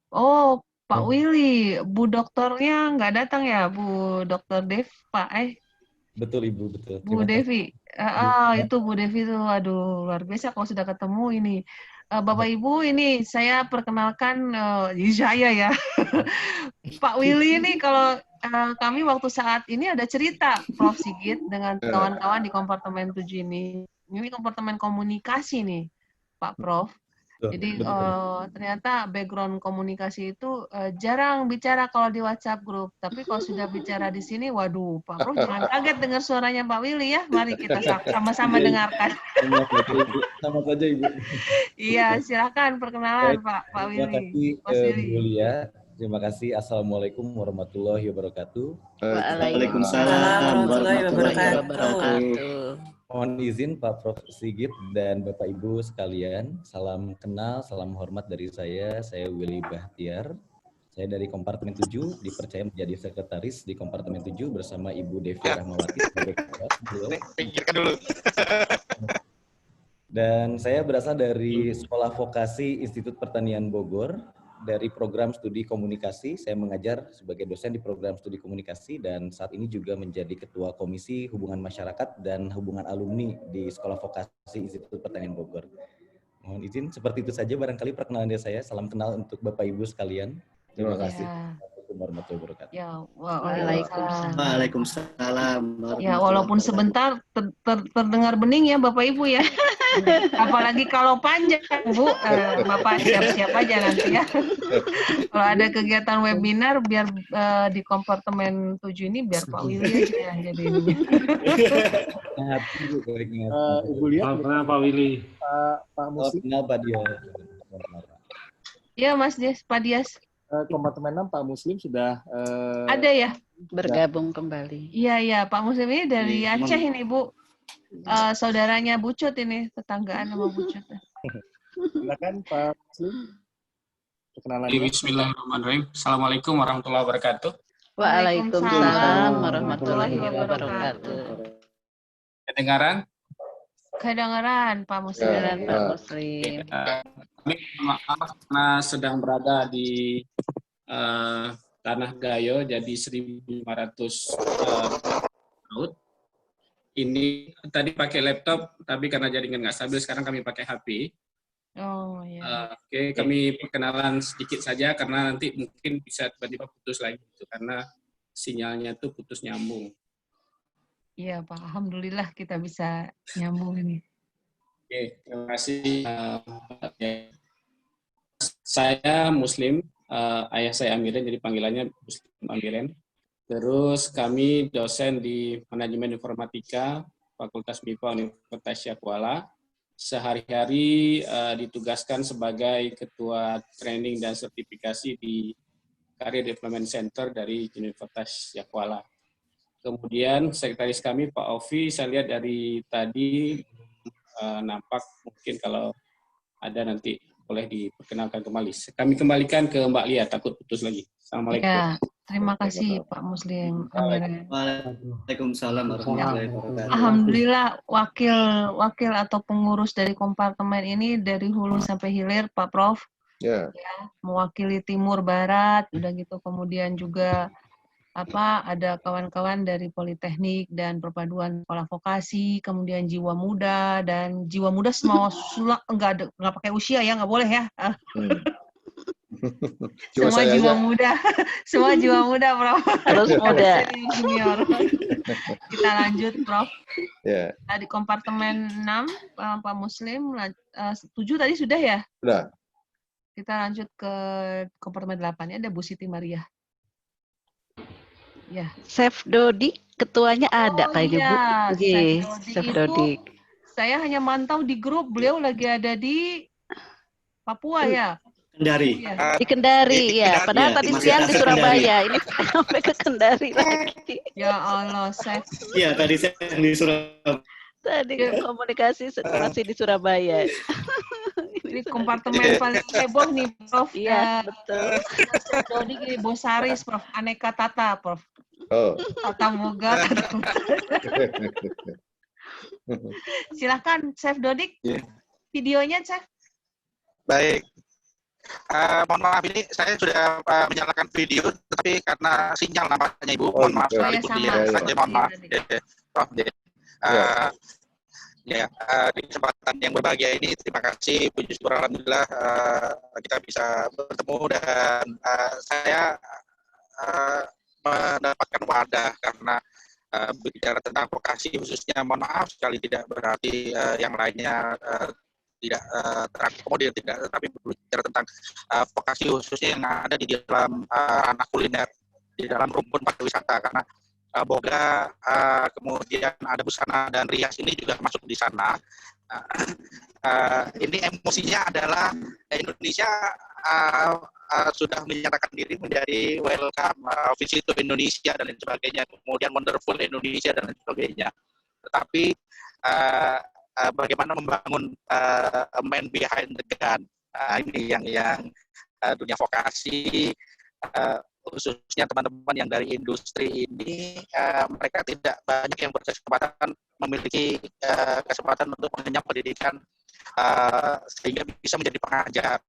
S1: Oh, Pak Willy. Bu dokternya nggak datang ya, Bu Dokter Dev, Pak?
S11: Betul Ibu, betul.
S1: Bu Devi. Itu Bu Devi tuh, aduh luar biasa kalau sudah ketemu ini. Bapak Ibu, ini saya perkenalkan saya ya. Pak Willy ini kalau kami waktu saat ini ada cerita Prof. Sigit dengan kawan-kawan di kompartemen 7 ini. Ini kompartemen komunikasi nih, Pak Prof. Jadi ternyata background komunikasi itu jarang bicara kalau di WhatsApp grup. Tapi kalau sudah bicara di sini, waduh, Pak Prof jangan kaget dengar suaranya Pak Willy ya. Mari kita sama-sama dengarkan.
S11: Sama saja Ibu.
S1: Iya, silakan perkenalan Pak Willy.
S11: Terima kasih Bu Lia. Terima kasih. Assalamualaikum warahmatullahi wabarakatuh.
S3: Waalaikumsalam warahmatullahi wabarakatuh.
S11: Mohon izin Pak Prof. Sigit dan Bapak Ibu sekalian, salam kenal, salam hormat dari saya Willy Bahtiar. Saya dari kompartemen 7, dipercaya menjadi sekretaris di kompartemen 7 bersama Ibu Devi Rahmawati sebagai ketua. Pikirkan dulu. Dan saya berasal dari Sekolah Vokasi Institut Pertanian Bogor. Dari program studi komunikasi, saya mengajar sebagai dosen di program studi komunikasi dan saat ini juga menjadi ketua komisi hubungan masyarakat dan hubungan alumni di Sekolah Vokasi Institut Pertanian Bogor. Mohon izin, seperti itu saja barangkali perkenalan dari saya. Salam kenal untuk Bapak Ibu sekalian. Terima kasih. Assalamualaikum warahmatullahi wabarakatuh.
S1: Ya,
S3: Waalaikumsalam.
S1: Ya, walaupun sebentar terdengar bening ya Bapak Ibu ya. Apalagi kalau panjang, Bu. Bapak siap-siap aja nanti ya. Kalau ada kegiatan webinar, biar di kompartemen 7 ini, biar Pak Willy aja yang jadi ini.
S9: Ibu lihat
S5: Pak Willy.
S9: Pak Muslim.
S11: Pak Dias.
S1: Ya, Mas Dias, Pak Dias.
S9: Kompartemen 6 Pak Muslim sudah
S1: ada ya?
S12: Bergabung kembali.
S1: Iya, Pak Muslim ini dari Aceh ini, Bu. Saudaranya Bucut ini, tetanggaan sama Bucut.
S9: Silakan Pak Muslim. Perkenalan.
S13: Bismillahirrahmanirrahim. Assalamualaikum warahmatullahi wabarakatuh.
S12: Waalaikumsalam warahmatullahi wabarakatuh.
S13: Kedengaran?
S1: Kedengaran Pak Muslim.
S12: Pak Muslim.
S13: Kami maaf karena sedang berada di Tanah Gayo, jadi 1.500 laut. Ini tadi pakai laptop, tapi karena jaringan nggak stabil, sekarang kami pakai HP.
S1: Oh ya.
S13: Oke, kami perkenalan sedikit saja karena nanti mungkin bisa tiba-tiba putus lagi, gitu, karena sinyalnya itu putus nyambung.
S1: Iya Pak, alhamdulillah kita bisa nyambung ini.
S13: Oke, terima kasih. Saya Muslim, ayah saya Amiren, jadi panggilannya Muslim Amiren. Terus kami dosen di Manajemen Informatika, Fakultas MIPA Universitas Syakuala. Sehari-hari ditugaskan sebagai Ketua Training dan Sertifikasi di Career Development Center dari Universitas Syakuala. Kemudian sekretaris kami Pak Ovi, saya lihat dari tadi nampak, mungkin kalau ada nanti boleh diperkenalkan kembali. Kami kembalikan ke Mbak Lia, takut putus lagi. Assalamualaikum.
S1: Ya, terima kasih Pak Muslim.
S3: Waalaikumsalam warahmatullahi wabarakatuh.
S1: Alhamdulillah wakil atau pengurus dari kompartemen ini dari hulu sampai hilir Pak Prof.
S2: Ya.
S1: Mewakili timur barat, udah gitu kemudian juga ada kawan-kawan dari Politeknik dan perpaduan sekolah vokasi, kemudian jiwa muda, dan jiwa muda semua nggak pakai usia ya, nggak boleh ya. Semua jiwa muda, semua jiwa muda, Prof.
S12: Harus muda.
S1: Junior. Kita lanjut, Prof.
S2: Ya.
S1: Di kompartemen 6, Pak Muslim, 7 tadi sudah ya?
S2: Sudah.
S1: Kita lanjut ke kompartemen 8 ya, ada Bu Siti Maria. Ya.
S12: Chef Dodik, ketuanya ada kayaknya, Bu. Oke, Chef Dodik.
S1: Saya hanya mantau di grup, beliau lagi ada di Papua ya?
S3: Kendari.
S12: Di Kendari, ya. Padahal tadi siang di Surabaya. Ini sampai ke Kendari lagi.
S1: Ya Allah, Chef.
S3: Iya, tadi saya di Surabaya.
S12: Tadi komunikasi masih di Surabaya.
S1: Ini kompartemen paling heboh nih, Prof.
S12: Iya, betul.
S1: Dodik ini Bosaris, Prof. Aneka Tata, Prof.
S2: Oh.
S1: Tata Moga. Silakan, Chef Dodik. Videonya, Chef.
S14: Baik. Mohon maaf, ini saya sudah menyalakan video, tapi karena sinyal nampaknya Ibu. Mohon maaf sekali Bu Dia. Saja mohon maaf. Prof. Di kesempatan yang berbahagia ini, terima kasih puji syukur alhamdulillah kita bisa bertemu, dan saya mendapatkan wadah karena berbicara tentang vokasi khususnya, mohon maaf sekali tidak berarti yang lainnya tidak terakomodir, tidak, tetapi berbicara tentang vokasi khususnya yang ada di dalam ranah kuliner, di dalam rumpun pariwisata, karena boga, kemudian ada busana dan rias ini juga masuk di sana. Ini emosinya adalah Indonesia sudah menyatakan diri menjadi welcome visit to Indonesia dan lain sebagainya, kemudian wonderful Indonesia dan lain sebagainya. Tetapi bagaimana membangun man behind the gun, ini yang dunia vokasi, khususnya teman-teman yang dari industri ini, mereka tidak banyak yang berkesempatan memiliki kesempatan untuk mengenyam pendidikan sehingga bisa menjadi pengajar.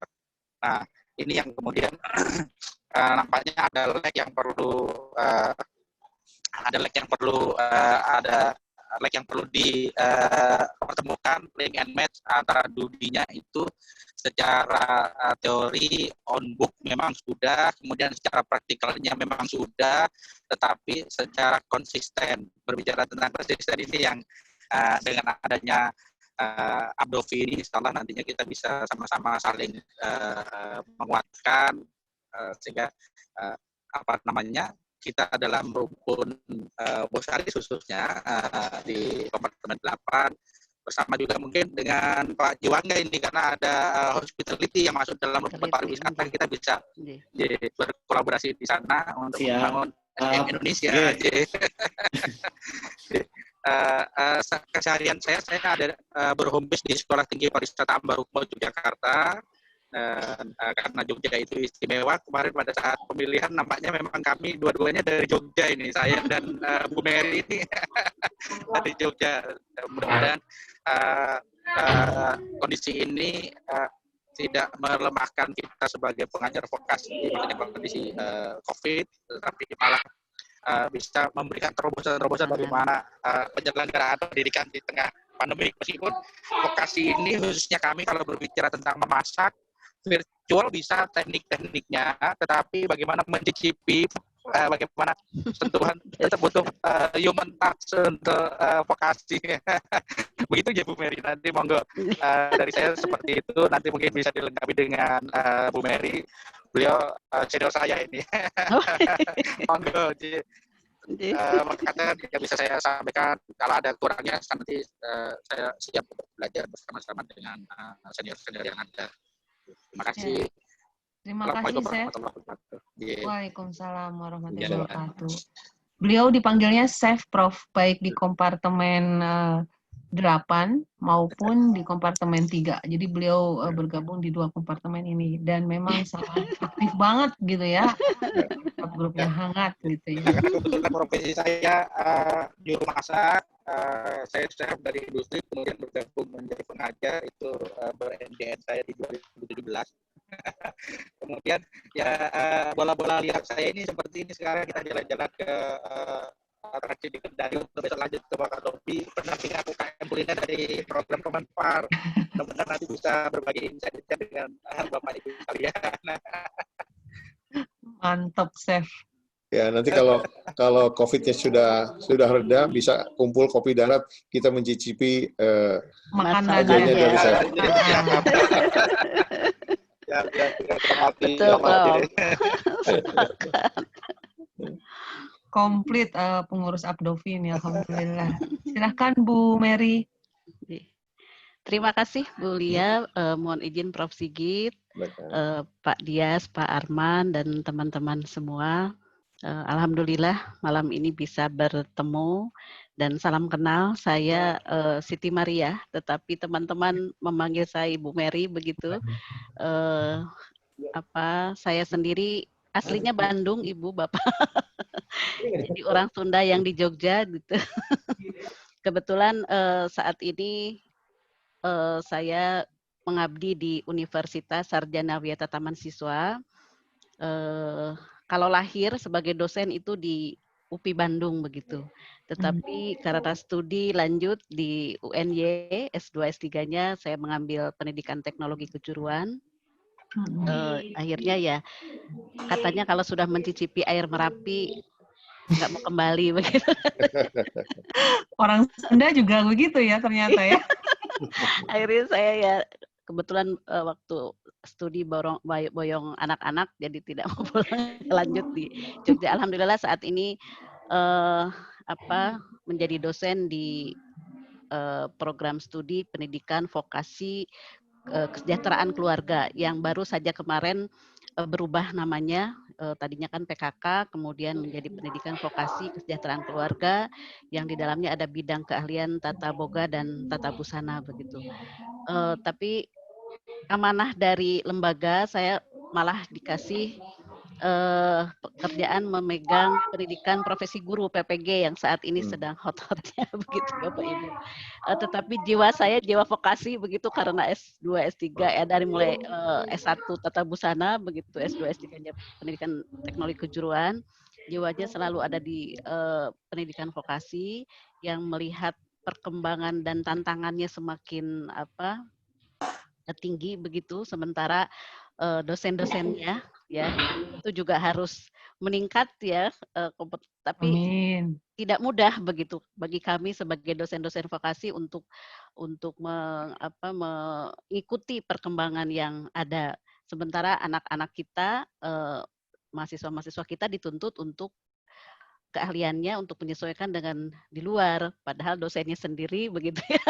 S14: Nah, ini yang kemudian nampaknya ada lag yang perlu dipertemukan, link and match antara dudinya itu secara teori on book memang sudah, kemudian secara praktikalnya memang sudah, tetapi secara konsisten, berbicara tentang konsisten ini yang dengan adanya Abdovi ini, insya Allah nantinya kita bisa sama-sama saling menguatkan, sehingga kita dalam rumpun Bosaris khususnya di kompartemen 8 bersama juga mungkin dengan Pak Jiwangga ini, karena ada hospitality yang masuk dalam rumpun pariwisata, kita bisa berkolaborasi di sana untuk membangun Indonesia. Keseharian saya ada berhome base di Sekolah Tinggi Pariwisata Ambarukmo, Yogyakarta. Karena Jogja itu istimewa, kemarin pada saat pemilihan nampaknya memang kami dua-duanya dari Jogja ini, saya dan Bu Mary ini dari Jogja. Mudah-mudahan kondisi ini tidak melemahkan kita sebagai pengajar vokasi di kondisi COVID, tetapi malah bisa memberikan terobosan-terobosan bagaimana penyelenggaraan pendidikan di tengah pandemi. Meskipun vokasi ini khususnya kami kalau berbicara tentang memasak, virtual bisa teknik-tekniknya, tetapi bagaimana mencicipi, bagaimana sentuhan, tetap butuh human touch untuk vokasi. Begitu ya Bu Mary, nanti monggo dari saya seperti itu, nanti mungkin bisa dilengkapi dengan Bu Mary, beliau senior saya ini. Monggo. Makanya yang bisa saya sampaikan, kalau ada kurangnya nanti saya siap untuk belajar bersama-sama dengan senior-senior yang ada. Terima kasih.
S1: Terima kasih, Chef. Waalaikumsalam warahmatullahi wabarakatuh. Beliau dipanggilnya Chef, Prof, baik di kompartemen 8 maupun di kompartemen 3. Jadi beliau bergabung di 2 kompartemen ini dan memang sangat aktif banget gitu ya. Grupnya hangat gitu ya.
S14: Karena kebetulan profesi saya juru masak, saya chef dari industri, kemudian bergabung menjadi pengajar, itu ber-MDN saya di 2017. Kemudian ya bola-bola liar saya ini seperti ini, sekarang kita jalan-jalan ke atraksi di Kendari untuk besok lanjut ke Wakatobi, pendampingan UKM kuliner dari program Kemenpar. Mudah-mudahan nanti bisa berbagi insight dengan Bapak Ibu sekalian.
S1: Mantap, Chef.
S2: Ya, nanti kalau COVID-nya sudah reda, bisa kumpul kopi darat, kita mencicipi
S1: makanannya
S2: dari saya.
S12: Betul, Prof.
S1: Komplit pengurus Abdovi ini, alhamdulillah. Silahkan Bu Mary.
S12: Terima kasih Bu Lia, mohon izin Prof. Sigit, Pak Dias, Pak Arman, dan teman-teman semua. Alhamdulillah malam ini bisa bertemu dan salam kenal. Saya Siti Maria, tetapi teman-teman memanggil saya Ibu Mary begitu. Saya sendiri aslinya Bandung, Ibu Bapak. Jadi orang Sunda yang di Jogja gitu. Kebetulan saat ini saya mengabdi di Universitas Sarjana Wiyata Taman Siswa. Kalau lahir sebagai dosen itu di UPI Bandung begitu. Tetapi karena studi lanjut di UNY, S2, S3-nya saya mengambil pendidikan teknologi kejuruan. Akhirnya ya katanya kalau sudah mencicipi air Merapi nggak mau kembali begitu.
S1: Orang Sunda juga begitu ya ternyata ya.
S12: Akhirnya saya ya kebetulan waktu studi boyong anak-anak jadi tidak mau pulang, lanjut di Jogja. Alhamdulillah saat ini menjadi dosen di program studi pendidikan vokasi kesejahteraan keluarga yang baru saja kemarin berubah namanya. Tadinya kan PKK, kemudian menjadi pendidikan vokasi kesejahteraan keluarga yang di dalamnya ada bidang keahlian tata boga dan tata busana begitu. Tapi amanah dari lembaga saya malah dikasih pekerjaan memegang pendidikan profesi guru PPG yang saat ini sedang hot-hotnya begitu Bapak Ibu. Tetapi jiwa saya jiwa vokasi begitu karena S2, S3 ya dari mulai S1 tata busana begitu, S2, S3-nya pendidikan teknologi kejuruan. Jiwanya selalu ada di pendidikan vokasi yang melihat perkembangan dan tantangannya semakin tinggi begitu, sementara dosen-dosennya ya itu juga harus meningkat ya, tapi tidak mudah begitu bagi kami sebagai dosen-dosen vokasi untuk mengikuti perkembangan yang ada. Sementara anak-anak kita, mahasiswa-mahasiswa kita dituntut untuk keahliannya untuk menyesuaikan dengan di luar, padahal dosennya sendiri begitu ya.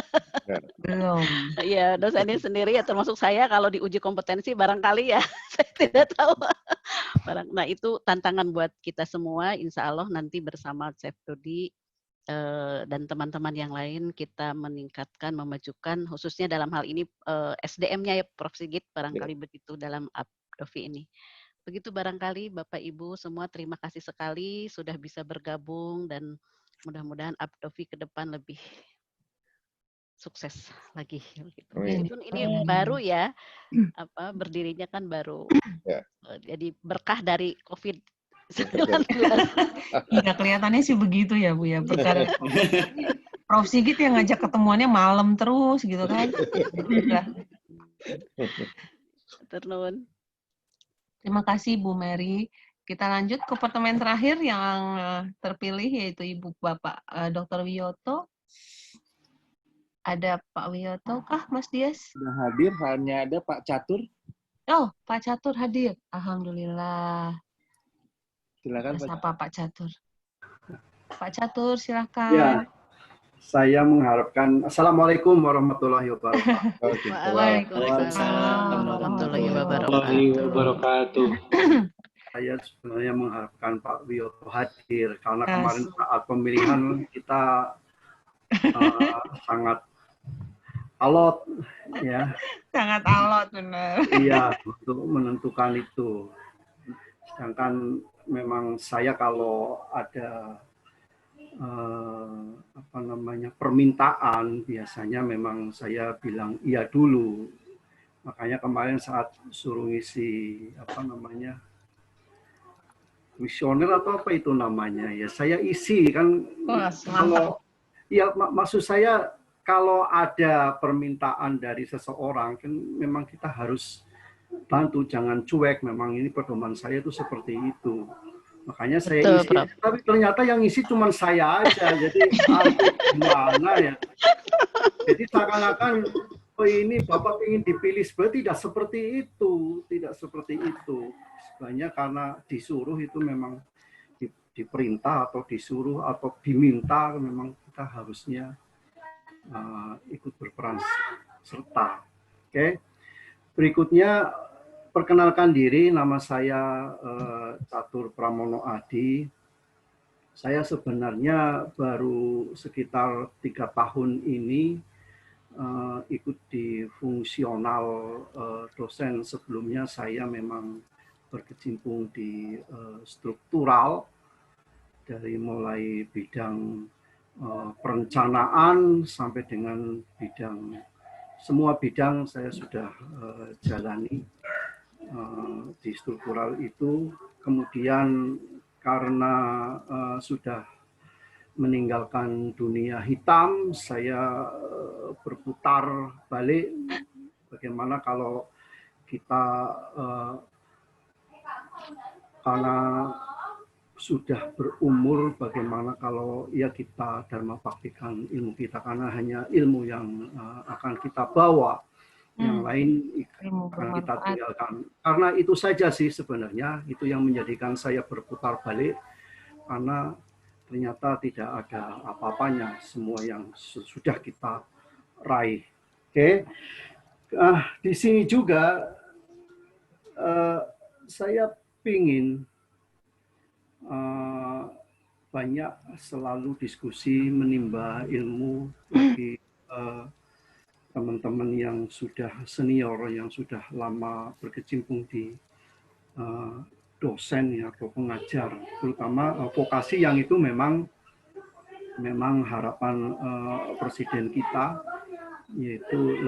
S1: Belum.
S12: Ya, dosennya sendiri ya termasuk saya kalau diuji kompetensi barangkali ya saya tidak tahu. Nah itu tantangan buat kita semua, insya Allah nanti bersama Chef Dodi dan teman-teman yang lain kita meningkatkan, memajukan khususnya dalam hal ini SDM-nya ya Prof. Sigit barangkali begitu dalam Abdovi ini. Begitu barangkali Bapak Ibu semua, terima kasih sekali sudah bisa bergabung dan mudah-mudahan Abdovi ke depan lebih sukses lagi. Meskipun ini baru ya, berdirinya kan baru, jadi berkah dari COVID-19.
S1: Iya kelihatannya sih begitu ya Bu ya, berkah. Prof. Sigit yang ngajak ketemuannya malam terus gitu kan.
S12: Ternuhun.
S1: Terima kasih Bu Mary. Kita lanjut ke pertemuan terakhir yang terpilih yaitu Ibu Bapak Dr. Wiyoto. Ada Pak Wiyoto kah Mas Dias?
S9: Sudah hadir, hanya ada Pak Catur.
S1: Oh, Pak Catur hadir. Alhamdulillah.
S9: Silakan Pak.
S1: Siapa Pak Catur? Pak Catur silakan.
S15: Ya. Saya mengharapkan Assalamualaikum warahmatullahi wabarakatuh.
S12: Waalaikumsalam warahmatullahi
S15: wabarakatuh. Saya sebenarnya mengharapkan Pak Wiyoto hadir karena kemarin saat pemilihan kita sangat alot ya.
S1: Sangat alot benar.
S15: Iya, untuk menentukan itu. Sedangkan memang saya kalau ada permintaan biasanya memang saya bilang iya dulu, Makanya kemarin saat suruh ngisi apa namanya, kuesioner atau apa itu namanya ya, saya isi kan. Kalau ya maksud saya kalau ada permintaan dari seseorang kan memang kita harus bantu, jangan cuek. Memang ini pedoman saya itu seperti itu. Makanya saya
S12: Betul,
S15: isi,
S12: Prof.
S15: tapi ternyata yang isi cuma saya aja. Jadi gimana ya? Jadi seakan-akan oh ini Bapak ingin dipilih, sebenarnya tidak seperti itu, tidak seperti itu. Sebenarnya karena disuruh itu memang diperintah atau disuruh atau diminta, memang kita harusnya ikut berperan serta. Oke. Berikutnya perkenalkan diri, nama saya Catur Pramono Adi. Saya sebenarnya baru sekitar 3 tahun ini ikut di fungsional dosen. Sebelumnya saya memang berkecimpung di struktural, dari mulai bidang perencanaan sampai dengan bidang, semua bidang saya sudah jalani di struktural itu. Kemudian karena sudah meninggalkan dunia hitam, saya berputar balik. Bagaimana kalau kita karena sudah berumur, bagaimana kalau ya kita dharma baktikan ilmu kita, karena hanya ilmu yang akan kita bawa, yang lain akan kita tinggalkan. Karena itu saja sih sebenarnya, itu yang menjadikan saya berputar balik, karena ternyata tidak ada apa-apanya semua yang sudah kita raih. Oke, di sini juga saya ingin banyak selalu diskusi, menimba ilmu bagi teman-teman yang sudah senior, yang sudah lama berkecimpung di dosen ya, atau pengajar, terutama vokasi yang itu memang harapan presiden kita, yaitu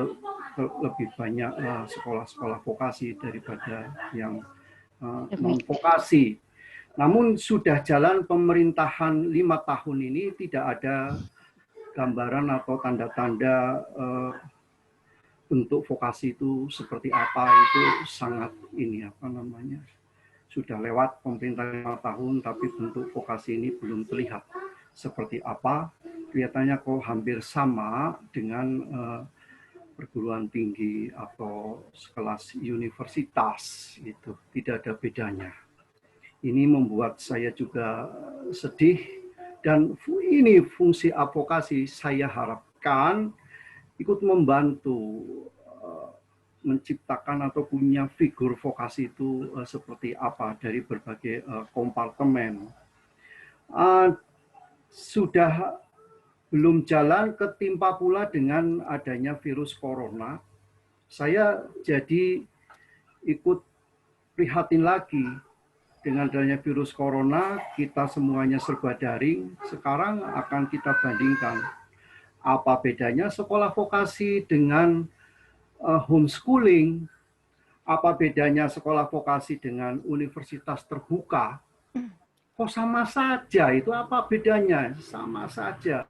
S15: lebih banyak sekolah-sekolah vokasi daripada yang non-vokasi. Namun sudah jalan pemerintahan 5 tahun ini tidak ada gambaran atau tanda-tanda bentuk vokasi itu seperti apa. Itu sangat ini apa namanya, sudah lewat pemerintah 5 tahun, tapi bentuk vokasi ini belum terlihat seperti apa. Kelihatannya kok hampir sama dengan perguruan tinggi atau sekelas universitas, itu tidak ada bedanya. Ini membuat saya juga sedih, dan ini fungsi advokasi saya harapkan ikut membantu menciptakan atau punya figur vokasi itu seperti apa dari berbagai kompartemen. Sudah belum jalan, ketimpa pula dengan adanya virus corona. Saya jadi ikut prihatin lagi. Dengan adanya virus corona, kita semuanya serba daring. Sekarang akan kita bandingkan apa bedanya sekolah vokasi dengan homeschooling, apa bedanya sekolah vokasi dengan universitas terbuka. Kok sama saja, itu apa bedanya? Sama saja.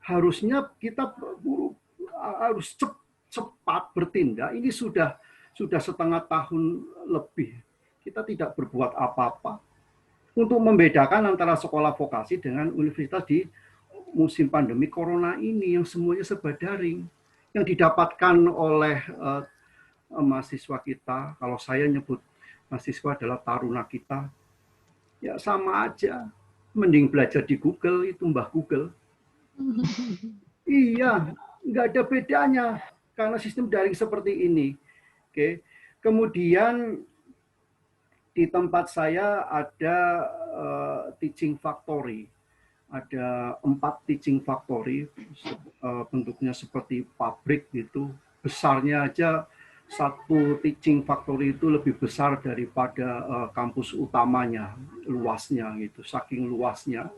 S15: Harusnya kita harus cepat bertindak. Ini sudah 1,5 tahun lebih. Kita tidak berbuat apa-apa untuk membedakan antara sekolah vokasi dengan universitas di musim pandemi corona ini, yang semuanya serba daring. Yang didapatkan oleh mahasiswa kita, kalau saya nyebut mahasiswa adalah taruna kita, ya sama aja. Mending belajar di Google, itu Mbah Google. Iya, nggak ada bedanya karena sistem daring seperti ini. Oke. Kemudian di tempat saya ada teaching factory. Ada 4 teaching factory, bentuknya seperti pabrik gitu. Besarnya aja satu teaching factory itu lebih besar daripada kampus utamanya, luasnya gitu, saking luasnya.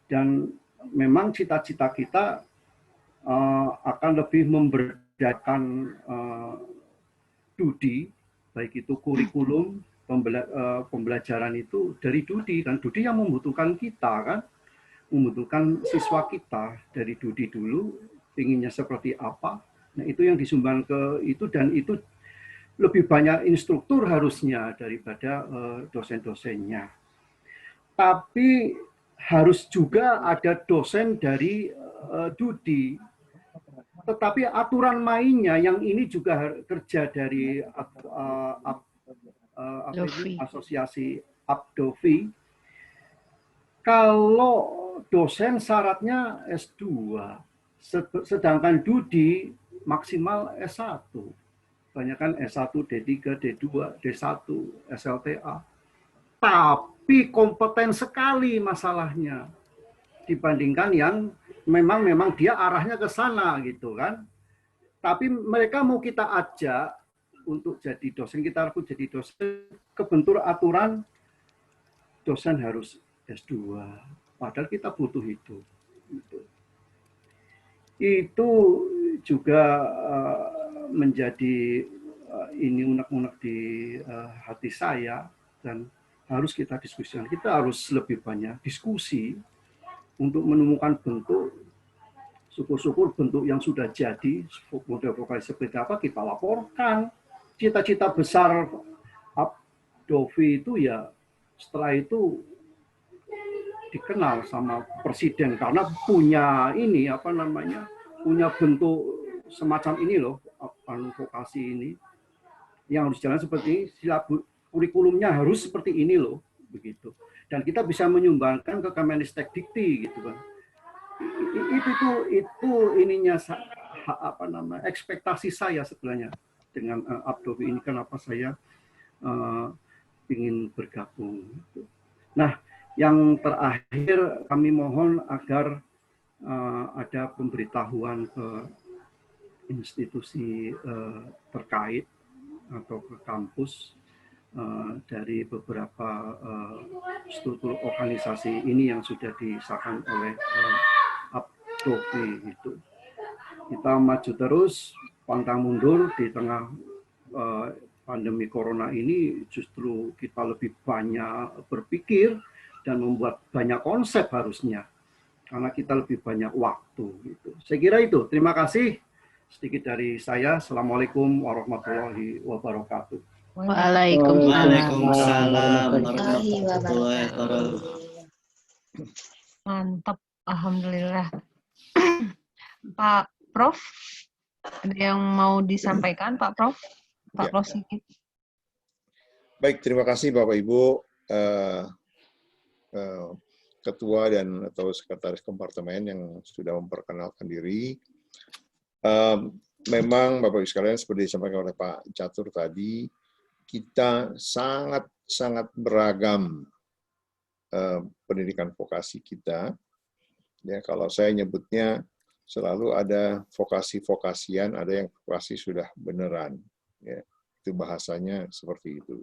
S15: Dan memang cita-cita kita akan lebih mengadakan Dudi, baik itu kurikulum, pembelajaran itu dari Dudi, kan Dudi yang membutuhkan kita, kan membutuhkan siswa kita dari Dudi dulu, inginnya seperti apa. Nah itu yang disumbang ke itu, dan itu lebih banyak instruktur harusnya daripada dosen-dosennya. Tapi harus juga ada dosen dari Dudi. Tetapi aturan mainnya yang ini juga kerja dari asosiasi Abdovi. Kalau dosen syaratnya S2, sedangkan Dudi maksimal S1. Banyakan S1, D3, D2, D1, SLTA. Tapi kompeten sekali masalahnya dibandingkan yang memang dia arahnya ke sana gitu kan. Tapi mereka mau kita ajak untuk jadi dosen, kita harus jadi dosen, kebentur aturan dosen harus S2. Padahal kita butuh itu. Itu juga menjadi ini unek-unek di hati saya, dan harus kita diskusikan. Kita harus lebih banyak diskusi untuk menemukan bentuk. Syukur-syukur bentuk yang sudah jadi, model vokalis seperti apa kita laporkan. Cita-cita besar Abdovi itu ya setelah itu dikenal sama presiden karena punya ini punya bentuk semacam ini loh, vokasi ini yang harus jalan seperti kurikulumnya harus seperti ini loh, begitu. Dan kita bisa menyumbangkan ke Kemendikti gitu kan. Itu ininya ekspektasi saya sebenarnya dengan Abdovi ini, kenapa saya ingin bergabung. Nah, yang terakhir kami mohon agar ada pemberitahuan ke institusi terkait atau ke kampus dari beberapa struktur organisasi ini yang sudah disahkan oleh Abdovi itu. Kita maju terus, pantang mundur di tengah pandemi corona ini. Justru kita lebih banyak berpikir dan membuat banyak konsep harusnya, karena kita lebih banyak waktu. Gitu. Saya kira itu. Terima kasih. Sedikit dari saya. Assalamualaikum warahmatullahi wabarakatuh.
S3: Waalaikumsalam warahmatullahi wabarakatuh.
S1: Mantap, alhamdulillah. Pak Prof, ada yang mau disampaikan, Pak Prof? Pak Prof Sigit.
S2: Baik, terima kasih Bapak Ibu, Ketua dan atau Sekretaris Kompartemen yang sudah memperkenalkan diri. Memang Bapak Ibu sekalian, seperti disampaikan oleh Pak Catur tadi, kita sangat beragam pendidikan vokasi kita. Ya, kalau saya nyebutnya selalu ada vokasi-vokasian, ada yang vokasi sudah beneran. Ya, itu bahasanya seperti itu.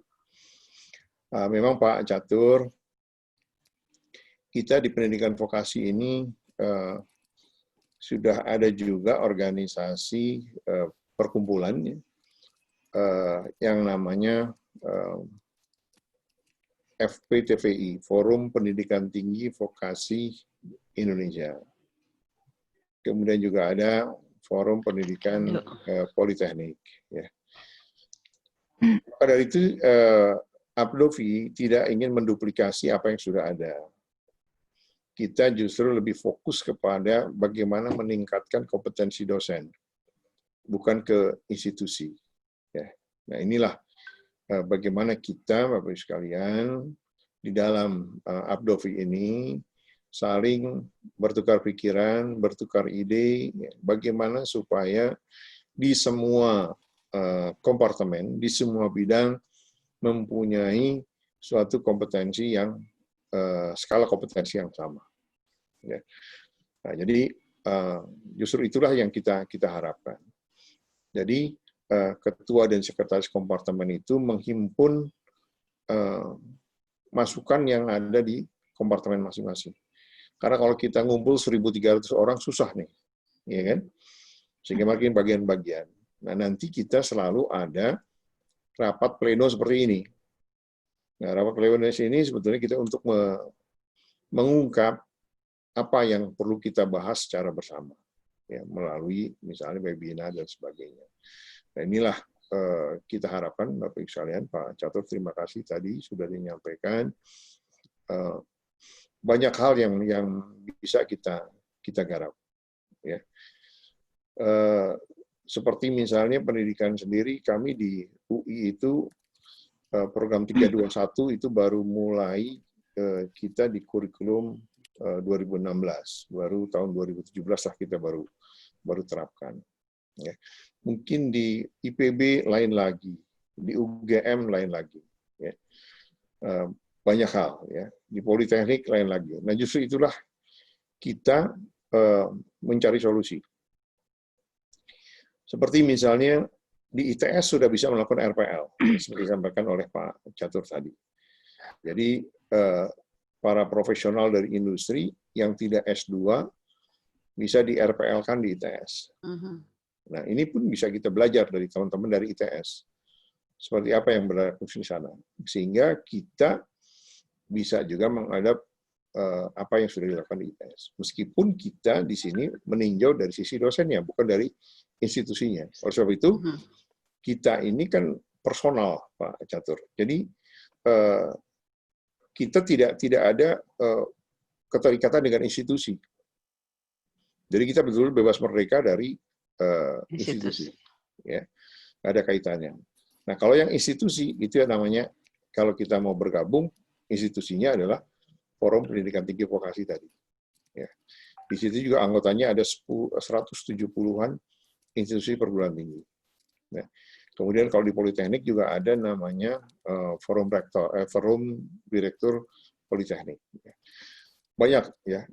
S2: Memang Pak Catur, kita di pendidikan vokasi ini sudah ada juga organisasi perkumpulan yang namanya FPTVI, Forum Pendidikan Tinggi Vokasi Indonesia. Kemudian juga ada Forum Pendidikan Politeknik. Ya. Pada itu, Abdovi tidak ingin menduplikasi apa yang sudah ada. Kita justru lebih fokus kepada bagaimana meningkatkan kompetensi dosen, bukan ke institusi. Ya. Nah, inilah bagaimana kita, Bapak Ibu sekalian, di dalam Abdovi ini saling bertukar pikiran, bertukar ide, bagaimana supaya di semua kompartemen, di semua bidang mempunyai suatu kompetensi yang skala kompetensi yang sama. Ya. Nah, jadi justru itulah yang kita harapkan. Jadi ketua dan sekretaris kompartemen itu menghimpun masukan yang ada di kompartemen masing-masing. Karena kalau kita ngumpul 1.300 orang susah nih, ya kan? sehingga makin bagian-bagian. Nah, nanti kita selalu ada rapat pleno seperti ini. Nah, rapat pleno ini sebetulnya kita untuk mengungkap apa yang perlu kita bahas secara bersama, ya, melalui misalnya webinar dan sebagainya. Nah, inilah kita harapkan, Bapak Ibu sekalian, Pak Catur, terima kasih tadi sudah menyampaikan banyak hal yang bisa kita garap, ya. Seperti misalnya pendidikan sendiri, kami di UI itu program 321 itu baru mulai kita di kurikulum 2016, baru tahun 2017 lah kita baru terapkan. Ya. Mungkin di IPB lain lagi, di UGM lain lagi, ya. Banyak hal, ya. Di Politeknik lain lagi. Nah, justru itulah kita mencari solusi. Seperti misalnya di ITS sudah bisa melakukan RPL, seperti disampaikan oleh Pak Catur tadi. Jadi para profesional dari industri yang tidak S2 bisa di RPL-kan di ITS. Nah, ini pun bisa kita belajar dari teman-teman dari ITS. Seperti apa yang berlaku di sana. Sehingga kita bisa juga menghadap apa yang sudah dilakukan di ITS. Meskipun kita di sini meninjau dari sisi dosennya, bukan dari institusinya. Oleh sebab itu, kita ini kan personal, Pak Catur. Jadi, kita tidak ada keterikatan dengan institusi. Jadi kita betul bebas merdeka dari institusi. Ya, nggak ada kaitannya. Nah, kalau yang institusi, itu yang namanya, kalau kita mau bergabung, institusinya adalah Forum Pendidikan Tinggi Vokasi tadi. Ya. Di situ juga anggotanya ada 170-an institusi perguruan tinggi. Nah, kemudian kalau di Politeknik juga ada namanya Forum Direktur Politeknik. Banyak ya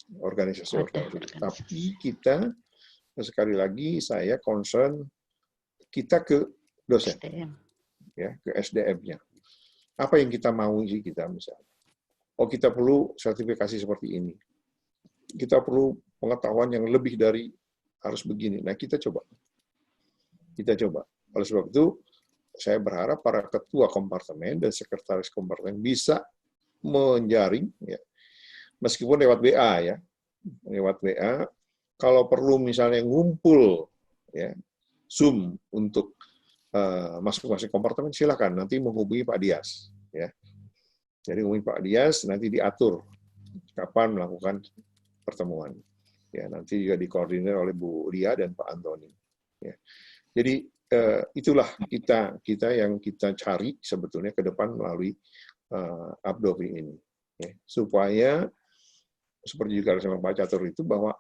S2: organisasi-organisasi. Tapi kita sekali lagi saya concern kita ke dosen, ya, ke SDM-nya. Apa yang kita mau sih kita misalnya? Oh, kita perlu sertifikasi seperti ini. Kita perlu pengetahuan yang lebih dari harus begini. Nah, kita coba. Oleh sebab itu, saya berharap para ketua kompartemen dan sekretaris kompartemen bisa menjaring, ya, meskipun lewat WA, ya, lewat WA. Kalau perlu misalnya ngumpul, ya, Zoom untuk masing-masing kompartemen, silakan. Nanti menghubungi Pak Dias, ya. Jadi hubungi Pak Dias, nanti diatur kapan melakukan pertemuan. Ya, nanti juga dikoordinir oleh Bu Lia dan Pak Antoni. Ya. Jadi itulah kita yang kita cari sebetulnya ke depan melalui Abdovi ini, ya. Supaya seperti juga sama Pak Catur itu bahwa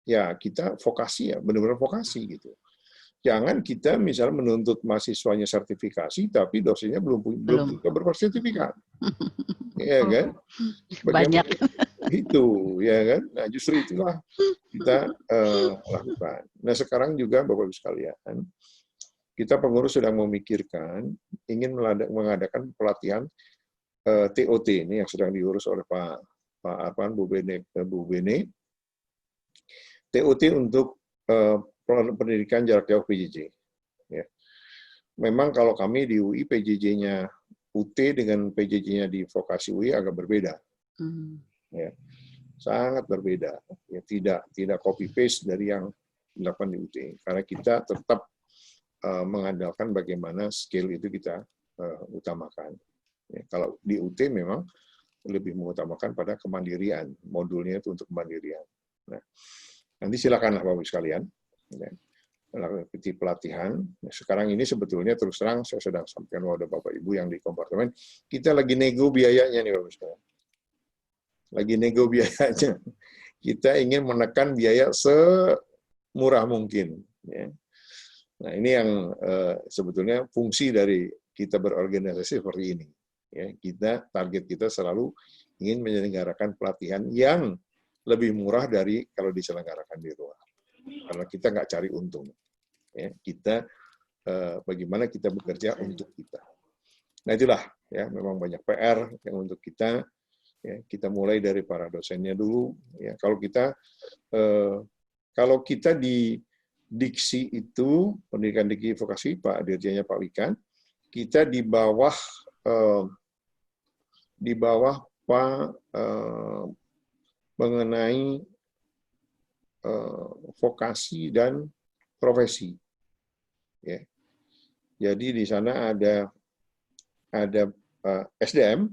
S2: ya kita vokasi, ya, benar-benar vokasi gitu. Jangan kita misalnya menuntut mahasiswanya sertifikasi, tapi dosennya belum juga bersertifikat, ya kan?
S12: Banyak.
S2: Itu, ya kan? Nah, justru itulah kita lakukan. Nah, sekarang juga Bapak Ibu sekalian, kita pengurus sedang memikirkan ingin mengadakan pelatihan TOT ini yang sedang diurus oleh Pak Arfan, Bu Bene. TOT untuk pendidikan jarak jauh PJJ. Ya. Memang kalau kami di UI PJJ-nya UT dengan PJJ-nya di vokasi UI agak berbeda. Ya. Sangat berbeda. Ya, tidak copy paste dari yang dilakukan di UT. Karena kita tetap mengandalkan bagaimana skill itu kita utamakan. Ya, kalau di UT memang lebih mengutamakan pada kemandirian. Modulnya itu untuk kemandirian. Nah, nanti silakanlah Bapak-Ibu sekalian. Ya, melakukan pelatihan. Nah, sekarang ini sebetulnya terus terang saya sedang sampaikan kepada Bapak Ibu yang di kompartemen, kita lagi nego biayanya nih Bapak sekalian. Lagi nego biayanya. Kita ingin menekan biaya semurah mungkin. Ya. Nah, ini yang sebetulnya fungsi dari kita berorganisasi seperti ini. Ya, target kita selalu ingin menyelenggarakan pelatihan yang lebih murah dari kalau diselenggarakan di luar. Karena kita nggak cari untung. Ya, kita bagaimana kita bekerja untuk kita. Nah, itulah ya, memang banyak PR yang untuk kita. Ya, kita mulai dari para dosennya dulu. Ya, kalau kita Kalau kita di diksi itu, pendidikan diksi vokasi, Pak Dirjennya Pak Wikan, kita di bawah Pak mengenai vokasi dan profesi. Ya. Jadi di sana ada SDM,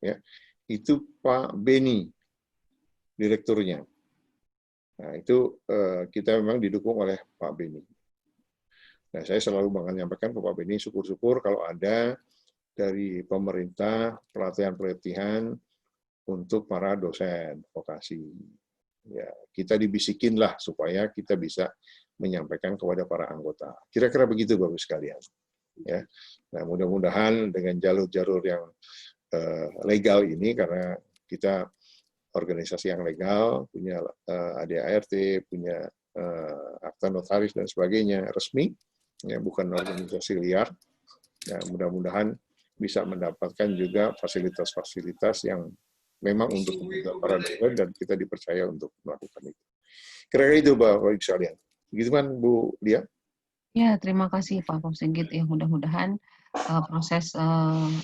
S2: ya, itu Pak Beni, direkturnya. Nah, itu kita memang didukung oleh Pak Beni. Nah, saya selalu menyampaikan ke Pak Beni, syukur-syukur kalau ada dari pemerintah pelatihan-pelatihan untuk para dosen vokasi. Ya, kita dibisikin lah supaya kita bisa menyampaikan kepada para anggota. Kira-kira begitu Bapak sekalian. Ya, nah mudah-mudahan dengan jalur-jalur yang legal ini, karena kita organisasi yang legal, punya ADART, punya akta notaris dan sebagainya resmi, ya bukan organisasi liar. Ya, mudah-mudahan bisa mendapatkan juga fasilitas-fasilitas yang memang untuk para dosen dan kita dipercaya untuk melakukan itu. Kira-kira itu Bapak-Ibu sekalian. Begitu kan Bu Lia?
S1: Ya, terima kasih Pak Prof. Sigit. Ya, mudah-mudahan proses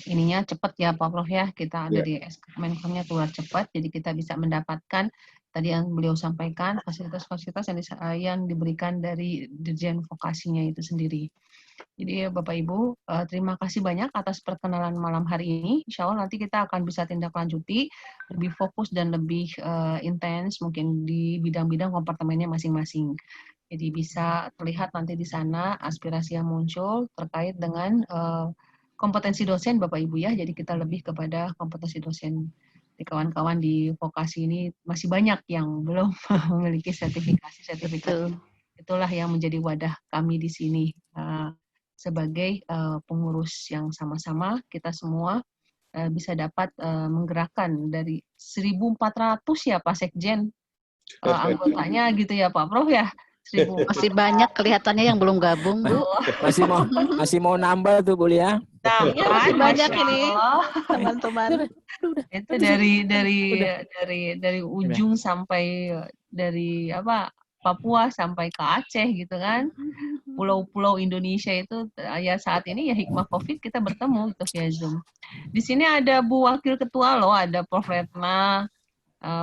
S1: ininya cepat ya Pak Prof ya. Kita ada di Menkomnya keluar cepat, jadi kita bisa mendapatkan tadi yang beliau sampaikan, fasilitas-fasilitas yang diberikan dari Dirjen Vokasinya itu sendiri. Jadi Bapak Ibu, terima kasih banyak atas perkenalan malam hari ini. Insya Allah nanti kita akan bisa tindak lanjuti, lebih fokus dan lebih intens mungkin di bidang-bidang kompartemennya masing-masing. Jadi bisa terlihat nanti di sana aspirasi yang muncul terkait dengan kompetensi dosen Bapak Ibu ya. Jadi kita lebih kepada kompetensi dosen. Di kawan-kawan di vokasi ini masih banyak yang belum memiliki sertifikasi. Itulah yang menjadi wadah kami di sini sebagai pengurus yang sama-sama kita semua bisa dapat menggerakkan dari 1.400 ya Pak Sekjen anggotanya gitu ya Pak Prof ya.
S12: Masih banyak kelihatannya yang belum gabung, Bu.
S4: Masih mau nambah tuh, Bu Lia.
S12: Nah, ya, masih banyak ini teman-teman.
S1: Itu dari ujung sampai dari Papua sampai ke Aceh gitu kan. Pulau-pulau Indonesia itu ya saat ini ya hikmah Covid kita bertemu gitu via Zoom. Di sini ada Bu Wakil Ketua loh, ada Prof Retna.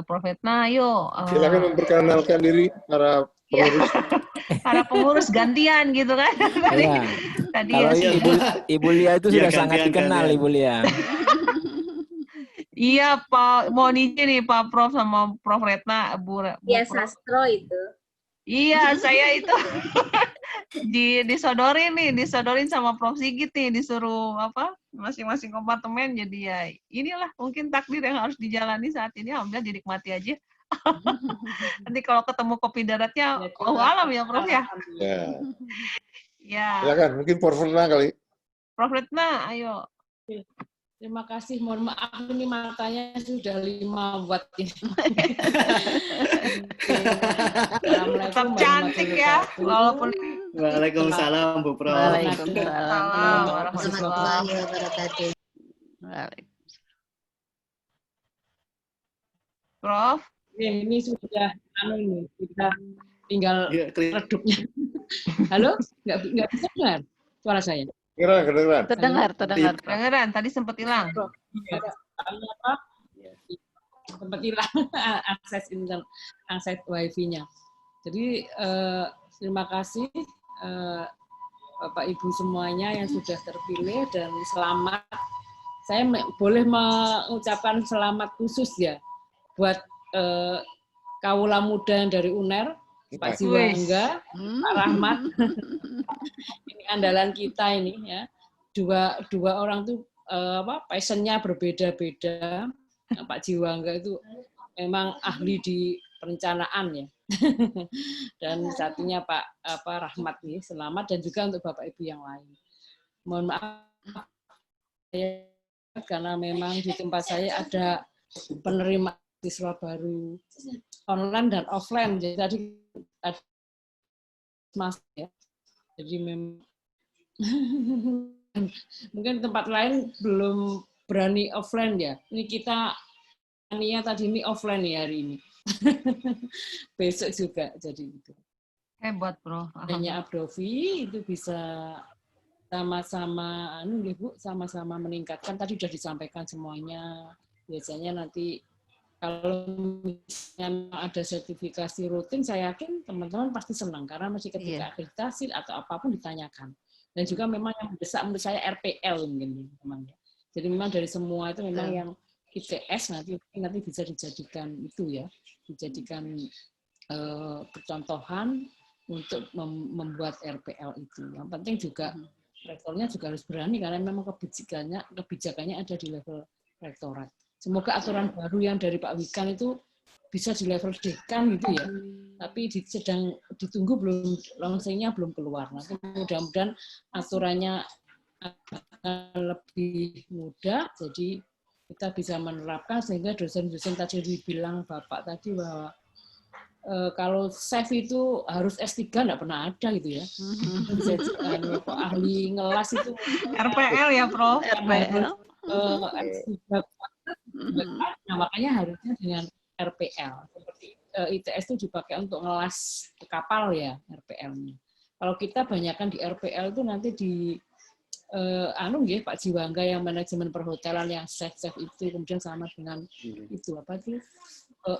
S1: Prof Retna, ayo.
S2: Silakan memperkenalkan diri para pengurus.
S1: Para pengurus gantian gitu kan. Tadi
S4: kalau
S1: ya
S4: Ibu Lia itu sudah sangat dikenal Ibu Lia.
S1: Iya Pak, mohon izin nih Pak Prof sama Prof Retna, Bu
S16: Iya Sastro itu.
S1: Iya, saya itu disodorin sama Prof Sigit nih, disuruh masing-masing kompartemen. Jadi ya inilah mungkin takdir yang harus dijalani saat ini. Alhamdulillah dinikmati aja. Nanti kalau ketemu kopi daratnya, alam ya Prof ya. Ya.
S2: Silakan, mungkin Prof Retna kali.
S1: Prof Retna, ayo.
S17: Terima kasih, mohon maaf ini matanya sudah 5 watt ini.
S1: Tetap cantik ya, walaupun.
S3: Waalaikumsalam Bu Prof.
S1: Waalaikumsalam warahmatullahi wabarakatuh. Prof.
S17: Ini sudah kita tinggal redupnya. Halo, nggak bisa dengar suara saya?
S2: Kedengeran.
S1: Kedengeran. Tadi sempat hilang.
S17: Sempat hilang akses wifi-nya. Jadi terima kasih Bapak Ibu semuanya yang sudah terpilih dan selamat. Saya boleh mengucapkan selamat khusus ya buat kaula muda yang dari UNER, Pak Jiwangga, Pak Rahmat. Ini andalan kita ini ya. Dua orang tuh passionnya berbeda-beda. Pak Jiwangga itu memang ahli di perencanaan ya. Dan satunya Pak Rahmat nih, selamat, dan juga untuk Bapak Ibu yang lain. Mohon maaf karena memang di tempat saya ada penerima siswa baru online dan offline. Jadi tadi ada mas ya. Jadi memang mungkin tempat lain belum berani offline ya. Ini kita Ania tadi ini offline ya hari ini. besok juga jadi itu.
S1: Hebat, Bro.
S17: Hanya Abdovi itu bisa sama-sama Bu, sama-sama meningkatkan. Tadi sudah disampaikan semuanya. Biasanya nanti kalau misalnya ada sertifikasi rutin, saya yakin teman-teman pasti senang karena masih ketika akreditasi atau apapun ditanyakan. Dan juga memang yang mendesak menurut saya RPL mungkin memang. Jadi memang dari semua itu memang yang ITS nanti bisa dijadikan itu ya, dijadikan percontohan untuk membuat RPL itu. Yang penting juga rektornya juga harus berani karena memang kebijakannya ada di level rektorat. Semoga aturan baru yang dari Pak Wikan itu bisa di level dekan gitu ya. Tapi sedang ditunggu, belum launching-nya belum keluar. Nanti mudah-mudahan aturannya akan lebih mudah, jadi kita bisa menerapkan sehingga dosen-dosen tadi dibilang Bapak tadi bahwa kalau chef itu harus S3 nggak pernah ada gitu ya. Ahli ngelas itu
S1: RPL ya, Prof.
S17: RPL. Nah, makanya harusnya dengan RPL. Seperti ITS itu dipakai untuk ngelas kapal ya, RPL-nya. Kalau kita banyakkan di RPL itu nanti di Pak Jiwangga yang manajemen perhotelan yang chef itu, kemudian sama dengan itu apa itu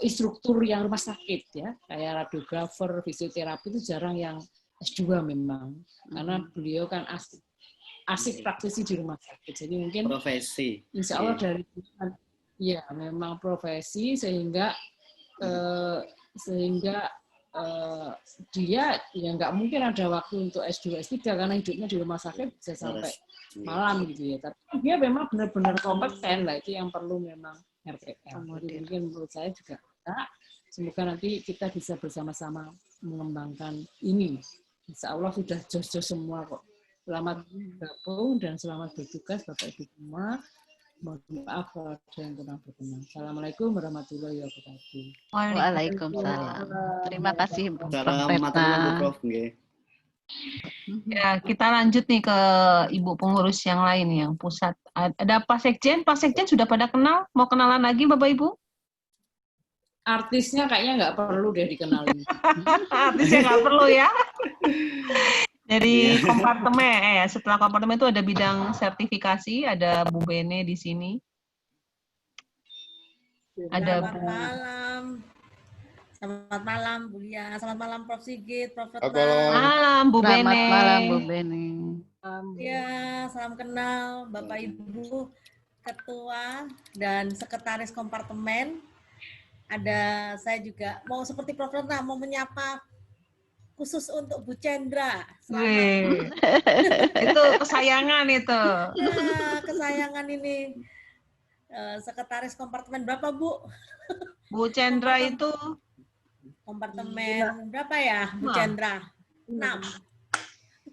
S17: instruktur yang rumah sakit ya, kayak radiografer, fisioterapi itu jarang yang S2 memang, karena beliau kan asik praktisi di rumah sakit. Jadi mungkin
S3: profesi.
S17: Insya Allah dari ya memang profesi sehingga dia ya nggak mungkin ada waktu untuk S2 S3 karena hidupnya di rumah sakit bisa sampai malam gitu ya. Tapi dia memang benar-benar kompeten lah, itu yang perlu memang RPL. Jadi mungkin menurut saya juga semoga nanti kita bisa bersama-sama mengembangkan ini. Insya Allah sudah jos-jos semua kok. Selamat gabung dan selamat bertugas Bapak Ibu semua. Mohon maaf kalau ada yang kurang berkenan. Assalamualaikum warahmatullahi wabarakatuh.
S12: Waalaikumsalam. Terima kasih Bu
S3: Prof.
S1: Ya, kita lanjut nih ke Ibu pengurus yang lain yang pusat. Ada Pak Sekjen sudah pada kenal? Mau kenalan lagi Bapak Ibu?
S17: Artisnya kayaknya nggak perlu deh dikenalin.
S1: Artisnya nggak perlu ya. Dari kompartemen, setelah kompartemen itu ada bidang sertifikasi, ada Bu Bene di sini. Ada
S16: Selamat malam. Selamat malam Bu Lia. Selamat malam Prof. Sigit, Prof.
S1: Selamat malam Bu Bene.
S12: Selamat malam Bu Bene.
S16: Ya, salam kenal Bapak Ibu Ketua dan Sekretaris Kompartemen. Ada saya juga mau seperti Prof. Retna mau menyapa khusus untuk Bu Cendra.
S1: Itu kesayangan itu.
S16: Ya, kesayangan ini. Sekretaris kompartemen berapa Bu?
S1: Bu Cendra itu
S16: kompartemen berapa ya Bu Cendra? 6.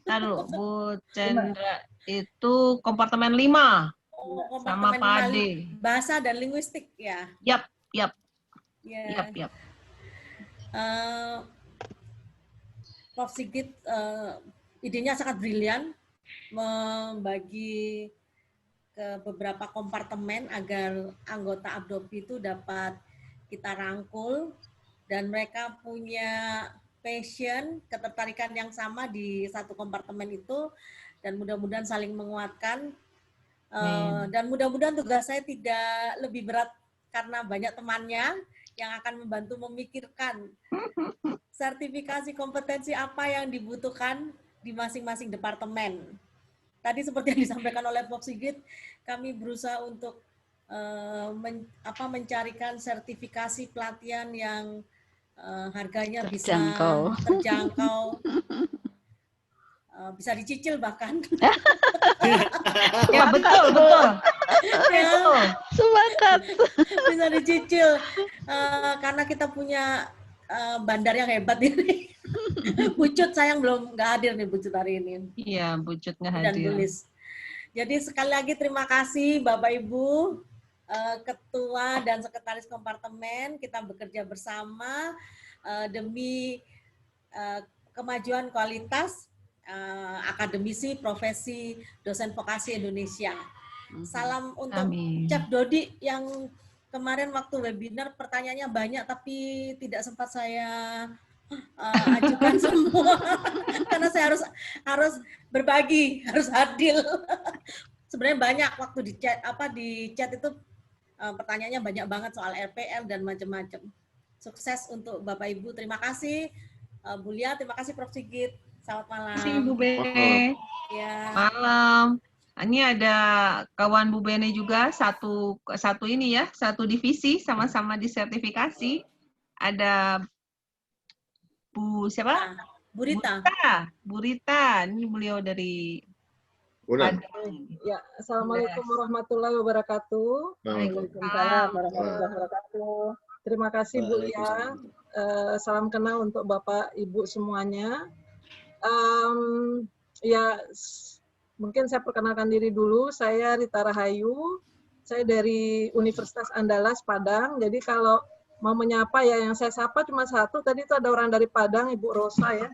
S1: Taruh, Bu Cendra itu kompartemen 5.
S16: Oh,
S1: sama Pak Ade.
S16: Bahasa dan linguistik ya?
S1: Yap.
S16: Yeah.
S1: Yap.
S16: Prof. Sigit idenya sangat brilian membagi ke beberapa kompartemen agar anggota Abdovi itu dapat kita rangkul dan mereka punya passion, ketertarikan yang sama di satu kompartemen itu dan mudah-mudahan saling menguatkan dan mudah-mudahan tugas saya tidak lebih berat karena banyak temannya yang akan membantu memikirkan sertifikasi kompetensi apa yang dibutuhkan di masing-masing departemen. Tadi seperti yang disampaikan oleh Prof. Sigit, kami berusaha untuk mencarikan sertifikasi pelatihan yang harganya
S12: terjangkau.
S16: Bisa terjangkau, bisa dicicil bahkan.
S1: Ya betul.
S16: Ya,
S12: sepakat.
S16: Bisa dicicil karena kita punya bandar yang hebat ini. Bucut sayang belum nggak hadir nih Bucut hari ini.
S1: Iya, Bucut nggak
S16: Dan
S1: hadir.
S16: Bulis. Jadi sekali lagi terima kasih Bapak Ibu Ketua dan Sekretaris Kompartemen, kita bekerja bersama demi kemajuan kualitas akademisi profesi dosen vokasi Indonesia. Salam untuk Chef Dodi yang kemarin waktu webinar pertanyaannya banyak tapi tidak sempat saya ajukan semua karena saya harus berbagi, harus adil. Sebenarnya banyak waktu di chat itu pertanyaannya banyak banget soal RPL dan macam-macam. Sukses untuk Bapak Ibu. Terima kasih Bu Lia, terima kasih Prof. Sigit. Selamat malam.
S1: Terima kasih Bu Bene.
S16: Ya.
S1: Malam. Ini ada kawan Bu Bene juga, satu ini ya, satu divisi, sama-sama disertifikasi. Ada Bu siapa?
S16: Bu Rita.
S1: Bu Rita. Ini beliau dari Padang.
S18: Ya, Assalamualaikum warahmatullahi wabarakatuh. Waalaikumsalam warahmatullahi wabarakatuh. Terima kasih Bu Lia. Salam kenal untuk Bapak Ibu semuanya. Ya, mungkin saya perkenalkan diri dulu. Saya Rita Rahayu. Saya dari Universitas Andalas Padang. Jadi kalau mau menyapa ya yang saya sapa cuma satu. Tadi itu ada orang dari Padang, Ibu Rosa ya.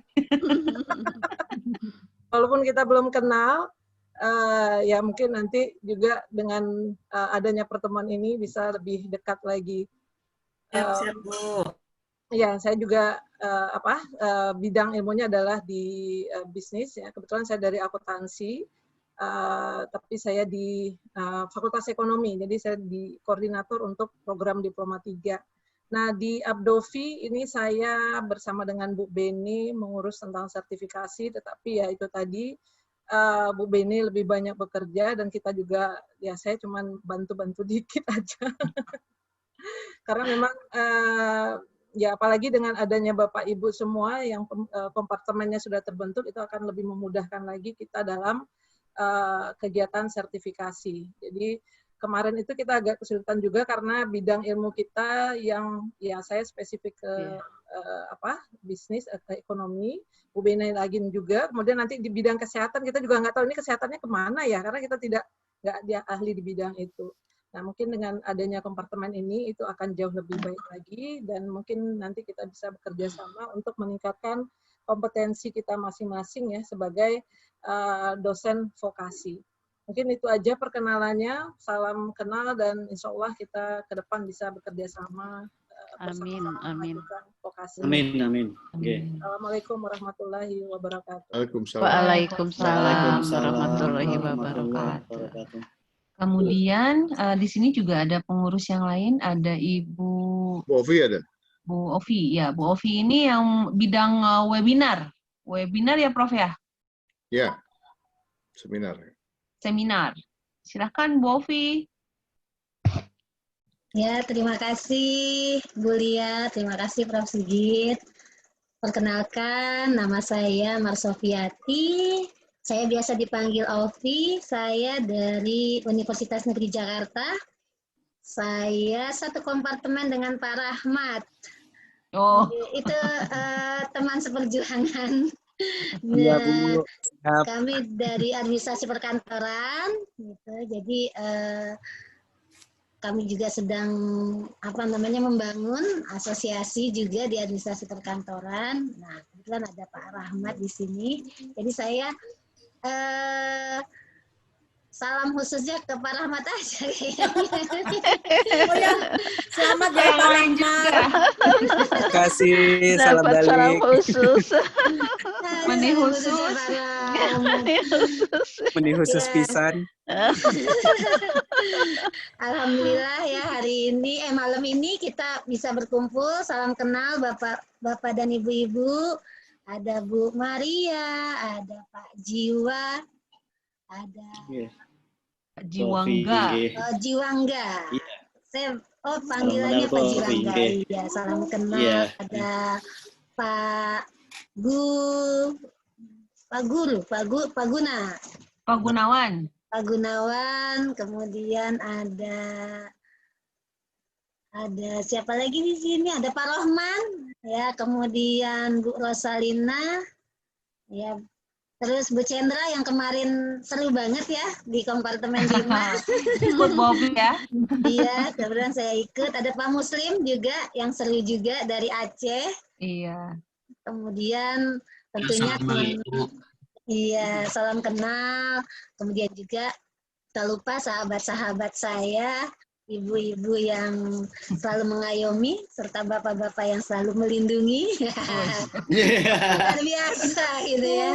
S18: Walaupun kita belum kenal, ya mungkin nanti juga dengan adanya pertemuan ini bisa lebih dekat lagi.
S16: Siap, Bu.
S18: Ya, saya juga bidang ilmunya adalah di bisnis ya. Kebetulan saya dari akuntansi, tapi saya di Fakultas Ekonomi. Jadi saya di koordinator untuk program Diploma 3. Nah, di Abdovi ini saya bersama dengan Bu Beni mengurus tentang sertifikasi, tetapi ya itu tadi Bu Beni lebih banyak bekerja dan kita juga, ya saya cuma bantu-bantu dikit aja. Karena memang ya apalagi dengan adanya Bapak Ibu semua yang kompartemennya sudah terbentuk, itu akan lebih memudahkan lagi kita dalam kegiatan sertifikasi. Jadi kemarin itu kita agak kesulitan juga karena bidang ilmu kita yang ya saya spesifik ke bisnis atau ekonomi, Bu Beni lagi juga. Kemudian nanti di bidang kesehatan kita juga nggak tahu ini kesehatannya kemana ya, karena kita nggak dia ahli di bidang itu. Nah, mungkin dengan adanya kompartemen ini itu akan jauh lebih baik lagi dan mungkin nanti kita bisa bekerja sama untuk meningkatkan kompetensi kita masing-masing ya sebagai dosen vokasi. Mungkin itu aja perkenalannya. Salam kenal dan insya Allah kita ke depan bisa bekerja sama.
S12: Amin.
S18: Vokasi.
S3: Amin. Okay.
S18: Assalamualaikum warahmatullahi wabarakatuh.
S12: Waalaikumsalam warahmatullahi wabarakatuh.
S1: Kemudian di sini juga ada pengurus yang lain, ada Ibu
S2: Ovi ada.
S1: Bu Ovi, ya Bu Ovi ini yang bidang webinar ya Prof ya?
S2: Ya, seminar.
S1: Silahkan Bu Ovi.
S19: Ya, terima kasih Bu Lia, terima kasih Prof. Sigit. Perkenalkan, nama saya Marsofiati. Saya biasa dipanggil Ovi, saya dari Universitas Negeri Jakarta. Saya satu kompartemen dengan Pak Rahmat.
S1: Oh.
S19: Itu teman seperjuangan.
S6: Ya, Bu.
S19: Kami dari administrasi perkantoran, gitu. Jadi kami juga sedang membangun asosiasi juga di administrasi perkantoran. Nah, kebetulan ada Pak Rahmat di sini. Jadi saya salam khususnya ke Pak Rahmat aja kayaknya.
S16: Oh ya, selamat ya Pak Rahmat.
S6: Terima kasih, salam balik.
S12: Salam khusus.
S6: Meni khusus pisan.
S19: Alhamdulillah ya hari ini, malam ini kita bisa berkumpul. Salam kenal Bapak dan Ibu-ibu. Ada Bu Maria, ada Pak Jiwa, ada
S1: Pak Jiwangga.
S19: Jiwangga. Saya panggilannya Pak Jiwangga. Iya, salam kenal. Ada Pak Guna.
S1: Pak Gunawan.
S19: Pak Gunawan, kemudian ada siapa lagi di sini? Ada Pak Rohman, ya, kemudian Bu Rosalina, ya, terus Bu Chandra yang kemarin seru banget ya di kompartemen 5.
S1: Ikut Bobby ya?
S19: Iya, kemudian saya ikut. Ada Pak Muslim juga yang seru juga dari Aceh.
S1: Iya.
S19: Kemudian tentunya iya, salam kenal. Kemudian juga tak lupa sahabat-sahabat saya ibu-ibu yang selalu mengayomi, serta bapak-bapak yang selalu melindungi. Luar biasa gitu ya.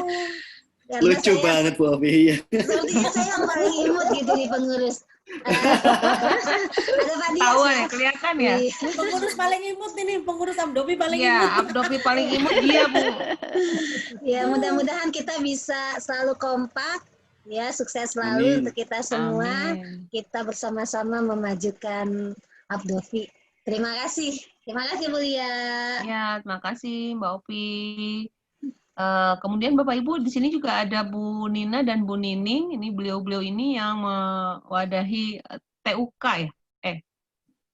S19: Karena
S3: Lucu
S19: saya,
S3: banget Bu Ovi.
S19: sepertinya saya yang paling imut gitu di pengurus. Ada Pak Dias
S1: Tahu
S19: ya?
S1: ya, kelihatan ya.
S16: Pengurus paling imut ini, pengurus Abdovi paling
S1: Iya,
S16: imut.
S1: Abdovi paling imut dia, Bu.
S19: Ya, mudah-mudahan kita bisa selalu kompak. Ya, sukses selalu
S3: Amin.
S19: untuk kita semua.
S1: Amin.
S19: Kita bersama-sama memajukan Abdovi. Terima kasih. Terima kasih, Bu Lia.
S1: Ya, terima kasih Mbak Opi. Kemudian Bapak Ibu di sini juga ada Bu Nina dan Bu Nining. Ini beliau-beliau ini yang mewadahi TUK ya?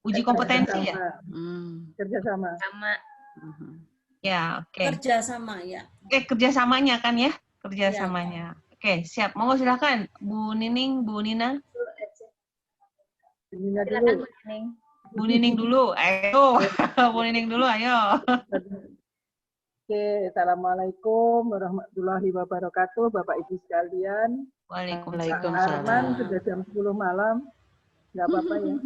S1: Uji kompetensi ya?
S20: Kerjasama.
S1: Sama. Ya, oke.
S16: Kerjasama ya.
S1: Kerjasamanya kan ya? Kerjasamanya. Oke, siap. Monggo silakan Bu Nining, Bu Nina.
S20: Silakan Bu
S1: Nining. Bu Nining dulu. Ayo. Bu Nining dulu, ayo.
S20: Oke, Assalamualaikum warahmatullahi wabarakatuh, Bapak Ibu sekalian.
S1: Waalaikumsalam.
S20: Arman sudah jam 10 malam, nggak apa-apa ya.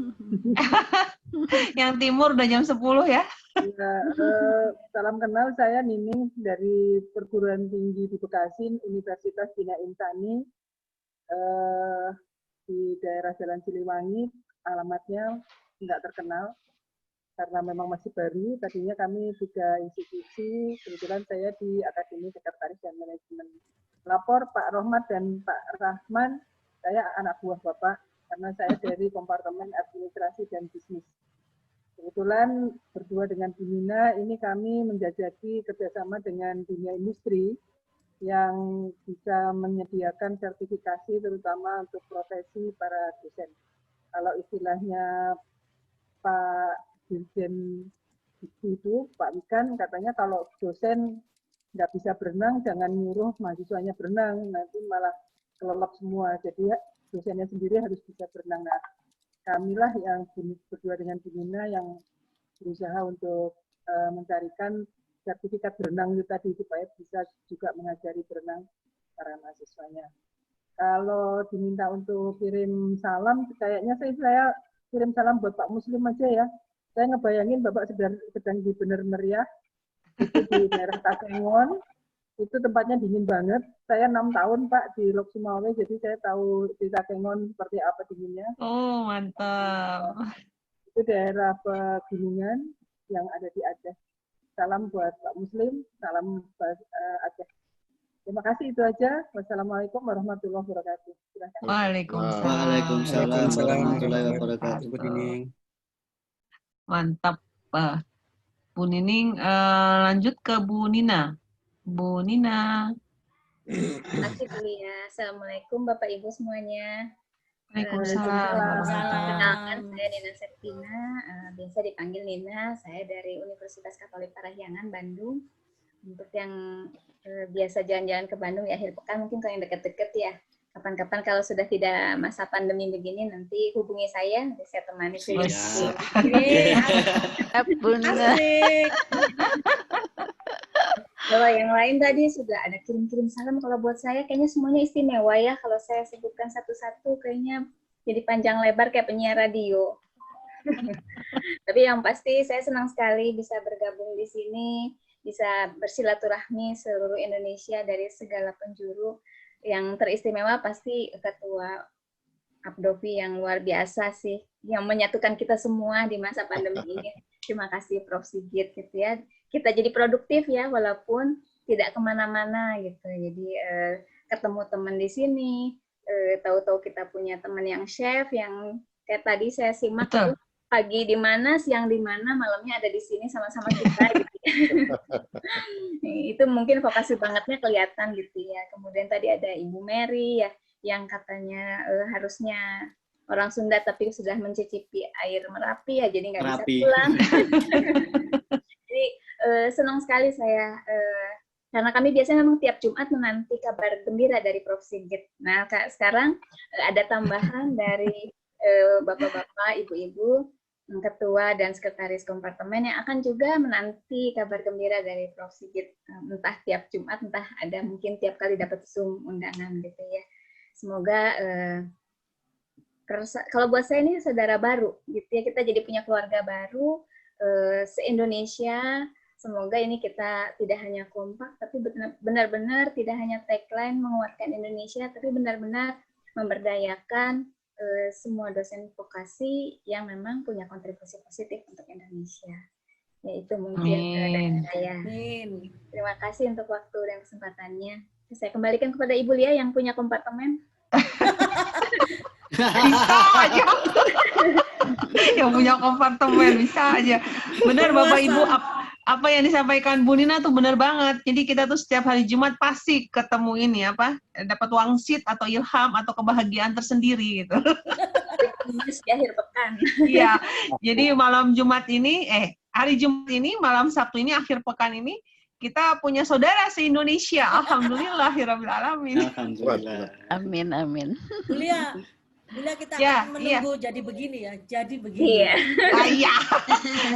S1: Yang timur udah jam 10 ya?
S20: Ya, salam kenal, saya Nining dari Perguruan Tinggi di Bekasi, Universitas Bina Insani, di daerah Jalan Siliwangi, alamatnya nggak terkenal. Karena memang masih baru, tadinya kami 3 institusi, kebetulan saya di Akademi Sekretaris dan Manajemen. Lapor Pak Rohmat dan Pak Rahman, saya anak buah Bapak, karena saya dari Kompartemen Administrasi dan Bisnis. Kebetulan berdua dengan Bu Nina, ini kami menjajaki kerjasama dengan dunia industri yang bisa menyediakan sertifikasi terutama untuk profesi para dosen. Kalau istilahnya Pak Dirjen itu Pak Wikan katanya kalau dosen nggak bisa berenang jangan nyuruh mahasiswanya berenang, nanti malah kelelep semua. Jadi dosennya sendiri harus bisa berenang. Nah, kamilah yang berdua dengan Bu Nina yang berusaha untuk mencarikan sertifikat berenang itu tadi supaya bisa juga mengajari berenang para mahasiswanya. Kalau diminta untuk kirim salam, kayaknya saya kirim salam buat Pak Muslim aja ya. Saya ngebayangin Bapak sedang di Bener Meriah, itu di daerah Takengon, itu tempatnya dingin banget. Saya 6 tahun Pak di Lok Sumawe, jadi saya tahu di Takengon seperti apa dinginnya.
S1: Oh, mantap.
S20: Itu daerah pegunungan yang ada di Aceh. Salam buat Pak Muslim, salam buat Aceh. Terima kasih, itu aja. Wassalamualaikum warahmatullahi wabarakatuh. Silakan.
S3: Waalaikumsalam warahmatullahi wabarakatuh.
S1: Mantap, Bu Nining. Lanjut ke Bu Nina. Bu Nina.
S21: Terima kasih, Bu Lia. Assalamualaikum Bapak Ibu semuanya.
S1: Waalaikumsalam.
S21: Perkenalkan, saya Nina Septina, biasa dipanggil Nina. Saya dari Universitas Katolik Parahyangan, Bandung. Untuk yang biasa jalan-jalan ke Bandung di akhir pekan, mungkin kalau yang deket-deket ya. Kapan-kapan kalau sudah tidak masa pandemi begini, nanti hubungi saya temani.
S3: Siap.
S21: Asik. Kalau yang lain tadi sudah ada kirim-kirim salam, kalau buat saya kayaknya semuanya istimewa ya. Kalau saya sebutkan satu-satu kayaknya jadi panjang lebar kayak penyiar radio. Tapi yang pasti saya senang sekali bisa bergabung di sini, bisa bersilaturahmi seluruh Indonesia dari segala penjuru. Yang teristimewa pasti Ketua Abdovi yang luar biasa sih, yang menyatukan kita semua di masa pandemi ini. Terima kasih Prof. Sigit gitu ya. Kita jadi produktif ya, walaupun tidak kemana-mana gitu. Jadi ketemu teman di sini, tahu-tahu kita punya teman yang chef, yang kayak tadi saya simak tuh, pagi di mana, siang di mana, malamnya ada di sini sama-sama kita. Gitu. Itu mungkin vokasi bangetnya kelihatan gitu ya. Kemudian tadi ada Ibu Mary ya, yang katanya harusnya orang Sunda tapi sudah mencicipi air Merapi ya, jadi nggak bisa pulang. Jadi senang sekali saya, karena kami biasanya memang tiap Jumat menanti kabar gembira dari Prof. Sigit. Nah, sekarang ada tambahan dari bapak-bapak, ibu-ibu, ketua dan sekretaris kompartemen yang akan juga menanti kabar gembira dari Prof. Sigit, entah tiap Jumat, entah ada mungkin tiap kali dapat Zoom undangan gitu ya. Semoga kalau buat saya ini saudara baru, gitu ya. Kita jadi punya keluarga baru se-Indonesia. Semoga ini kita tidak hanya kompak, tapi benar-benar tidak hanya tagline menguatkan Indonesia, tapi benar-benar memberdayakan semua dosen vokasi yang memang punya kontribusi positif untuk Indonesia. Ya, itu mungkin dari saya.
S16: Amin.
S21: Terima kasih untuk waktu dan kesempatannya. Saya kembalikan kepada Ibu Lia yang punya kompartemen.
S1: Bisa aja. Yang punya kompartemen, bisa aja. Benar Bapak Ibu, apa yang disampaikan Bu Nina tuh benar banget. Jadi kita tuh setiap hari Jumat pasti ketemu ini dapat wangsit atau ilham atau kebahagiaan tersendiri gitu.
S21: Di akhir pekan.
S1: Iya. Jadi malam Jumat ini, hari Jumat ini, malam Sabtu ini, akhir pekan ini, kita punya saudara se-Indonesia. Alhamdulillahirabbil alamin.
S3: Alhamdulillah.
S12: Amin, amin.
S16: Bulia kita akan menunggu jadi begini ya, jadi begini.
S1: Iya. Iya.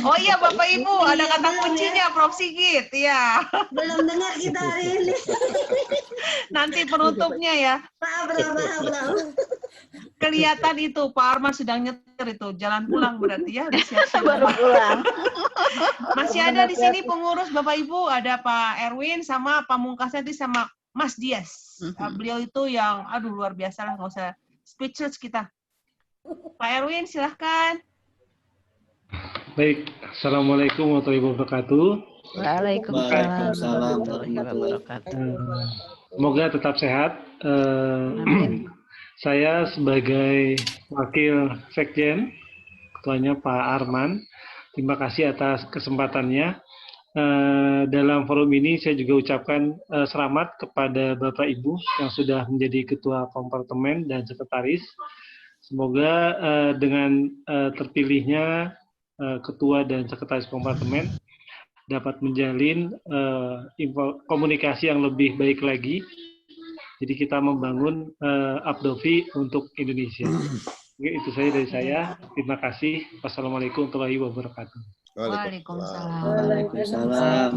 S1: Oh iya Bapak Ibu, ada kata kuncinya Prof. Sigit. Iya.
S19: Belum dengar kita hari ini.
S1: Nanti penutupnya ya.
S19: Belum.
S1: Kelihatan itu Pak Arman sedang nyetir itu, jalan pulang berarti ya, udah siap-siap.
S12: Baru pulang.
S1: Masih ada di sini pengurus Bapak Ibu, ada Pak Erwin sama Pamungkasnya itu sama Mas Dias. Beliau itu yang luar biasa lah, nggak usah speechless kita. Pak Erwin, silahkan.
S7: Baik, Assalamualaikum warahmatullahi wabarakatuh.
S12: Waalaikumsalam warahmatullahi wabarakatuh.
S7: Semoga tetap sehat. Saya sebagai Wakil Sekjen, Ketuanya Pak Arman, terima kasih atas kesempatannya. Dalam forum ini saya juga ucapkan selamat kepada Bapak Ibu yang sudah menjadi Ketua Kompartemen dan Sekretaris. Semoga dengan terpilihnya Ketua dan Sekretaris Kompartemen dapat menjalin komunikasi yang lebih baik lagi. Jadi kita membangun Abdovi untuk Indonesia. Oke, itu saja dari saya. Terima kasih. Wassalamualaikum warahmatullahi wabarakatuh.
S1: Waalaikumsalam.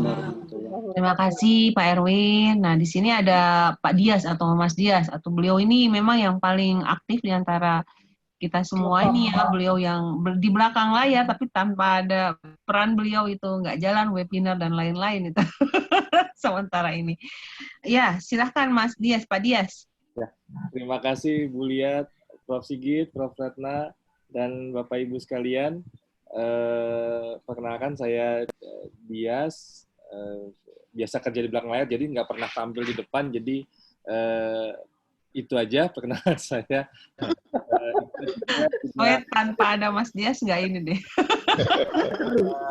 S1: Terima kasih Pak Erwin. Nah, di sini ada Pak Dias atau Mas Dias, atau beliau ini memang yang paling aktif di antara kita semua ini ya. Beliau yang di belakang layar, tapi tanpa ada peran beliau itu nggak jalan webinar dan lain-lain itu. Sementara ini. Ya, silahkan Mas Dias, Pak Dias.
S9: Ya, terima kasih Bu Lia, Prof. Sigit, Prof. Ratna, dan Bapak Ibu sekalian. Perkenalkan saya Dias, biasa kerja di belakang layar, jadi nggak pernah tampil di depan, jadi itu aja perkenalan saya.
S1: Tanpa ada Mas Dias nggak ini deh.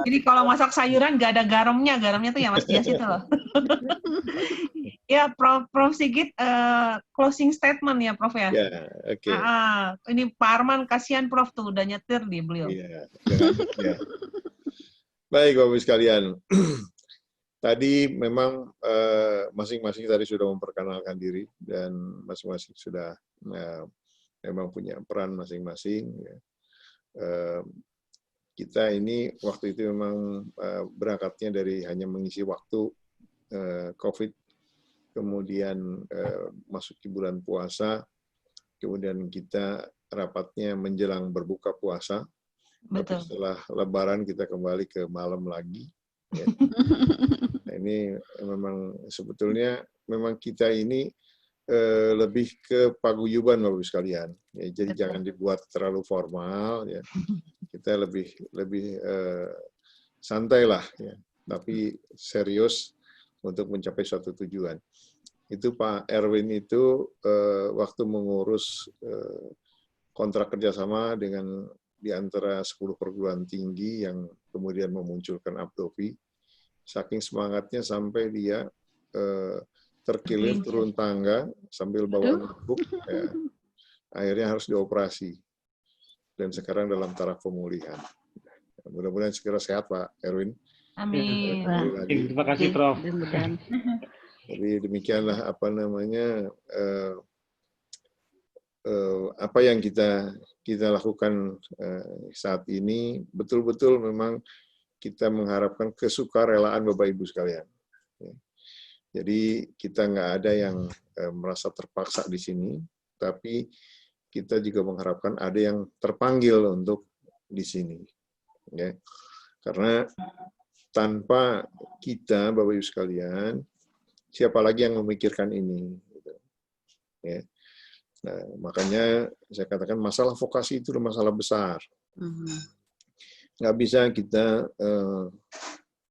S1: Jadi kalau masak sayuran nggak ada garamnya tuh ya Mas Dias itu loh. Ya, Prof. Sigit, closing statement ya, Prof ya.
S2: Ya, oke.
S1: Ini Pak Arman, kasihan Prof tuh udah nyetir nih beliau.
S2: Iya. Ya. Baik, Bapak Ibu sekalian. Tadi memang masing-masing tadi sudah memperkenalkan diri dan masing-masing sudah memang punya peran masing-masing. Ya. Kita ini waktu itu memang berangkatnya dari hanya mengisi waktu COVID, kemudian masuk di bulan puasa, kemudian kita rapatnya menjelang berbuka puasa. Tapi setelah Lebaran kita kembali ke malam lagi. Ya. Nah, ini memang sebetulnya memang kita ini lebih ke paguyuban Bapak Ibu sekalian. Ya, jadi jangan dibuat terlalu formal. Ya. Kita lebih santai lah, ya. Tapi serius untuk mencapai suatu tujuan. Itu Pak Erwin itu waktu mengurus kontrak kerjasama dengan di antara 10 perguruan tinggi yang kemudian memunculkan Abdovi, saking semangatnya sampai dia terkilir turun tangga sambil bawa notebook, ya, akhirnya harus dioperasi. Dan sekarang dalam taraf pemulihan. Mudah-mudahan segera sehat Pak Erwin.
S1: Amin.
S7: Terima kasih Prof.
S2: Jadi demikianlah apa yang kita lakukan saat ini, betul-betul memang kita mengharapkan kesukarelaan Bapak Ibu sekalian. Jadi kita nggak ada yang merasa terpaksa di sini, tapi kita juga mengharapkan ada yang terpanggil untuk di sini. Ya. Karena tanpa kita, Bapak Ibu sekalian, siapa lagi yang memikirkan ini? Gitu. Ya. Nah, makanya saya katakan masalah vokasi itu masalah besar. Nggak bisa kita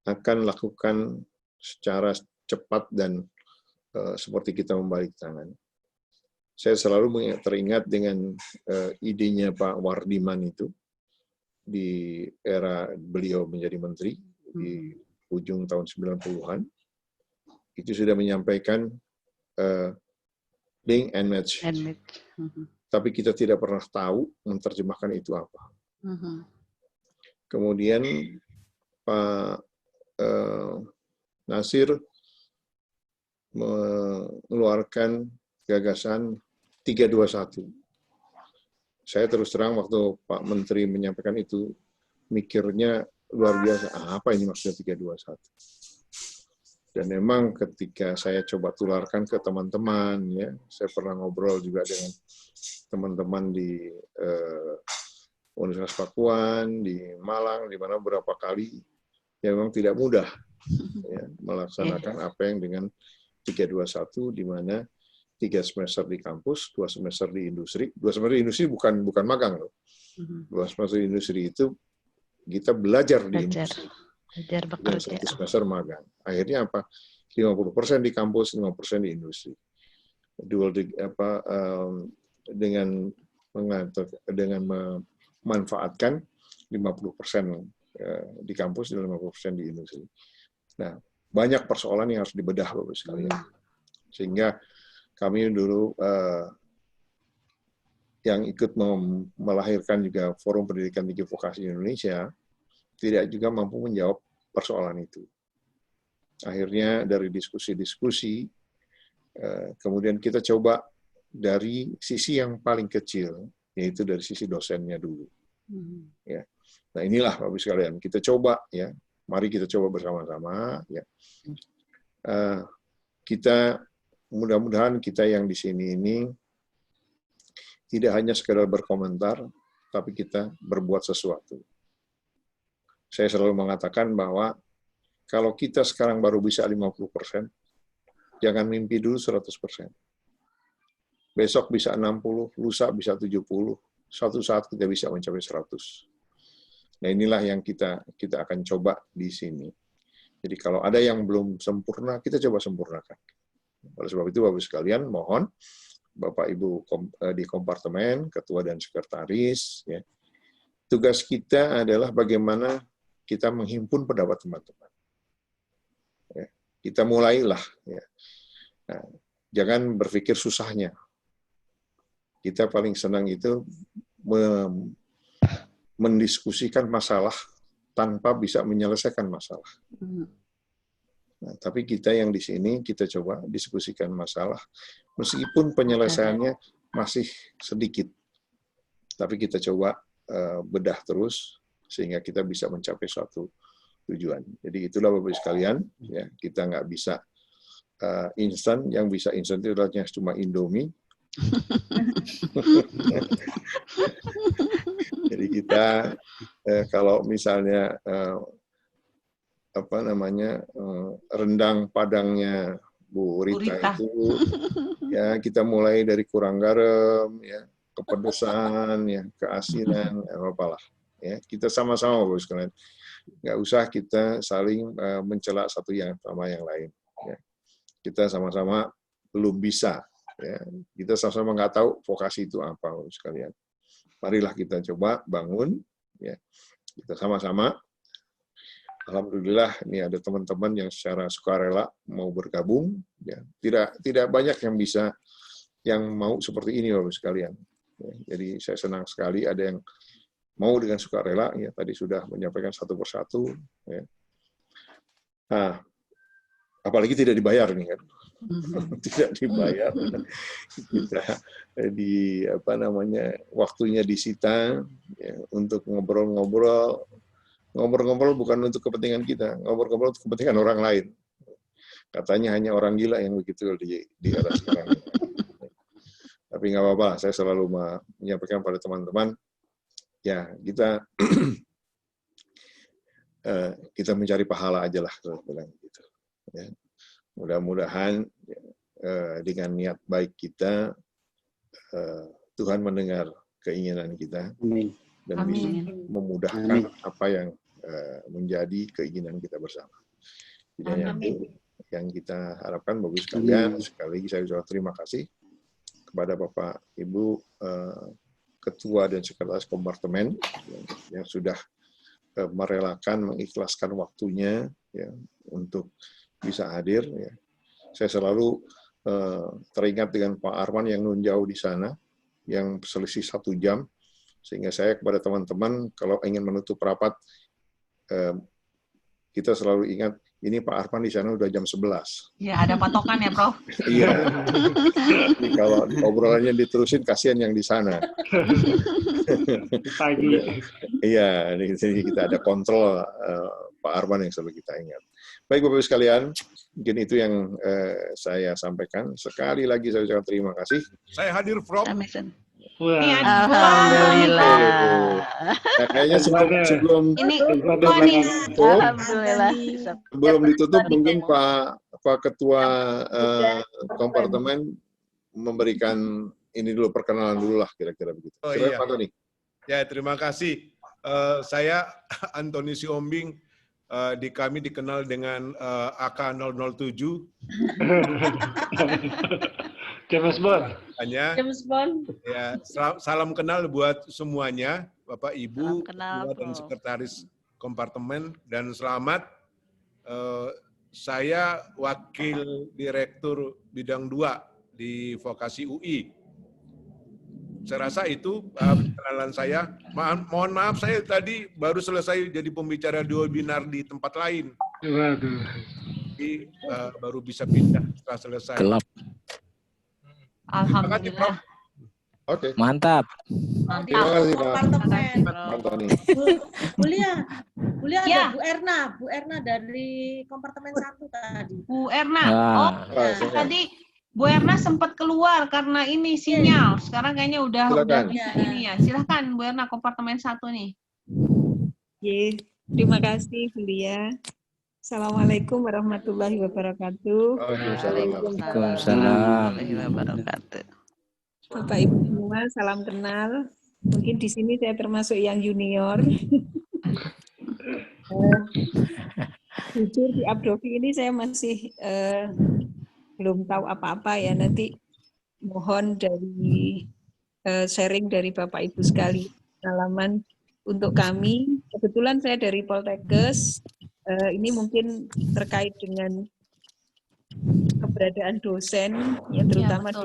S2: akan lakukan secara cepat dan seperti kita membalik tangan. Saya selalu teringat dengan idenya Pak Wardiman itu di era beliau menjadi menteri di ujung tahun 90-an. Itu sudah menyampaikan link and match. Tapi kita tidak pernah tahu menerjemahkan itu apa. Kemudian Pak Nasir mengeluarkan gagasan 321. Saya terus terang waktu Pak Menteri menyampaikan itu, mikirnya luar biasa. Apa ini maksudnya 321? Dan memang ketika saya coba tularkan ke teman-teman, ya, saya pernah ngobrol juga dengan teman-teman di Universitas Pakuan, di Malang, di mana beberapa kali, ya memang tidak mudah ya, melaksanakan apa yang dengan 321, di mana 3 semester di kampus, 2 semester di industri. 2 semester di industri bukan magang loh. 2 semester di industri itu kita belajar di industri.
S12: Belajar bekerja.
S2: 1 semester magang. Akhirnya apa? 50% di kampus, 50% di industri. Dengan memanfaatkan 50% di kampus dan 50% di industri. Nah, banyak persoalan yang harus dibedah Bapak sekalian. Sehingga kami dulu yang ikut melahirkan juga Forum Pendidikan Tinggi Vokasi Indonesia tidak juga mampu menjawab persoalan itu. Akhirnya dari diskusi-diskusi, kemudian kita coba dari sisi yang paling kecil, yaitu dari sisi dosennya dulu. Ya. Nah inilah Bapak sekalian, kita coba ya, mari kita coba bersama-sama. Ya. Kita mudah-mudahan kita yang di sini ini tidak hanya sekedar berkomentar, tapi kita berbuat sesuatu. Saya selalu mengatakan bahwa kalau kita sekarang baru bisa 50%, jangan mimpi dulu 100%. Besok bisa 60, lusa bisa 70, suatu saat kita bisa mencapai 100. Nah inilah yang kita akan coba di sini. Jadi kalau ada yang belum sempurna, kita coba sempurnakan. Oleh sebab itu Bapak sekalian, mohon Bapak Ibu di kompartemen, ketua dan sekretaris, ya, tugas kita adalah bagaimana kita menghimpun pendapat teman-teman. Ya, kita mulailah. Ya. Nah, jangan berpikir susahnya. Kita paling senang itu mendiskusikan masalah tanpa bisa menyelesaikan masalah. Nah, tapi kita yang di sini, kita coba diskusikan masalah, meskipun penyelesaiannya masih sedikit. Tapi kita coba bedah terus, sehingga kita bisa mencapai suatu tujuan. Jadi itulah Bapak sekalian, ya, kita nggak bisa instan, yang bisa instan itu adalah cuma Indomie. Jadi kita kalau misalnya rendang Padangnya Bu Rita itu, ya kita mulai dari kurang garam, ya, kepedesan, ya, keasinan, apalah. Ya, kita sama-sama Bapak sekalian. Nggak usah kita saling mencela satu yang sama yang lain. Ya. Kita sama-sama belum bisa. Ya. Kita sama-sama nggak tahu vokasi itu apa Bapak sekalian. Marilah kita coba bangun. Ya. Kita sama-sama. Alhamdulillah ini ada teman-teman yang secara sukarela mau bergabung. Ya. Tidak banyak yang mau seperti ini Bapak sekalian. Ya. Jadi saya senang sekali ada yang mau dengan sukarela, ya tadi sudah menyampaikan satu persatu. Ya. Nah, apalagi tidak dibayar nih kan, tidak dibayar. Kita waktunya disita ya, untuk ngobrol-ngobrol bukan untuk kepentingan kita, ngobrol-ngobrol untuk kepentingan orang lain. Katanya hanya orang gila yang begitu di era sekarang. Tapi nggak apa-apa, saya selalu menyampaikan pada teman-teman, ya kita kita mencari pahala aja lah, kalau bilang gitu. Ya. Mudah-mudahan dengan niat baik kita, Tuhan mendengar keinginan kita dan bisa memudahkan apa yang menjadi keinginan kita bersama. Jadi yang kita harapkan Bapak Ibu sekalian, sekali lagi saya ucapkan terima kasih kepada Bapak Ibu Ketua dan Sekretaris Kompartemen yang sudah merelakan, mengikhlaskan waktunya ya, untuk bisa hadir. Ya. Saya selalu teringat dengan Pak Arman yang nun jauh di sana, yang selisih 1 jam, sehingga saya kepada teman-teman kalau ingin menutup rapat, kita selalu ingat, ini Pak Arman di sana udah jam 11.
S1: Ya, ada patokan ya, Prof.
S2: Iya. Jadi kalau obrolannya diterusin, kasihan yang di sana.
S7: Pagi.
S2: Iya, di sini kita ada kontrol Pak Arman yang selalu kita ingat. Baik Bapak-Ibu sekalian, mungkin itu yang saya sampaikan. Sekali lagi saya ucapkan terima kasih.
S8: Saya hadir, Prof.
S12: Alhamdulillah.
S2: Nah, kayaknya sebelum ditutup, mungkin Pak Ketua Kompartemen memberikan ini dulu, perkenalan dulu lah kira-kira begitu.
S8: Oh,
S2: Silakan
S8: iya.
S2: Pak Tony.
S8: Ya, terima kasih. Saya Antoni Siombing, di kami dikenal dengan AK007.
S7: James Bond.
S17: James Bond.
S8: Ya, salam kenal buat semuanya, Bapak Ibu, Ketua dan Sekretaris Kompartemen, dan selamat. Saya Wakil Direktur Bidang 2 di Vokasi UI. Saya rasa itu perkenalan saya. Mohon maaf, saya tadi baru selesai jadi pembicara di webinar di tempat lain.
S7: Waduh.
S8: Jadi baru bisa pindah setelah selesai.
S4: Gelap.
S1: Alhamdulillah.
S2: Oke.
S4: Mantap.
S2: Terima kasih Pak.
S16: Kompartemen. Kuliah
S1: Ya.
S16: ada Bu Erna dari Kompartemen 1 tadi.
S1: Bu Erna.
S4: Ah.
S1: Tadi Bu Erna sempat keluar karena ini sinyal. Sekarang kayaknya udah bisa ini ya. Silahkan Bu Erna, Kompartemen 1 nih.
S22: Terima kasih Bulia. Assalamualaikum warahmatullahi wabarakatuh.
S4: Waalaikumsalam.
S22: Bapak Ibu semua, salam kenal. Mungkin di sini saya termasuk yang junior. Jujur di Abdovi ini saya masih belum tahu apa-apa ya. Nanti mohon dari sharing dari Bapak Ibu sekali pengalaman untuk kami. Kebetulan saya dari Poltekkes. Ini mungkin terkait dengan keberadaan dosen, ya terutama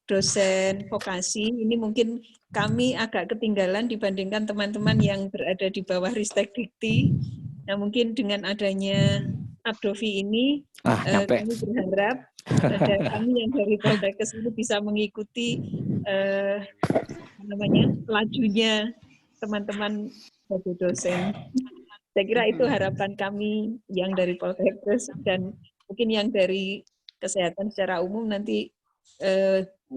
S22: dosen vokasi. Ini mungkin kami agak ketinggalan dibandingkan teman-teman yang berada di bawah Ristek Dikti. Nah, mungkin dengan adanya Abdovi ini, kami berharap kami yang dari Poltekkes ini bisa mengikuti lajunya teman-teman sebagai dosen. Saya kira itu harapan kami yang dari Poltekkes, dan mungkin yang dari kesehatan secara umum nanti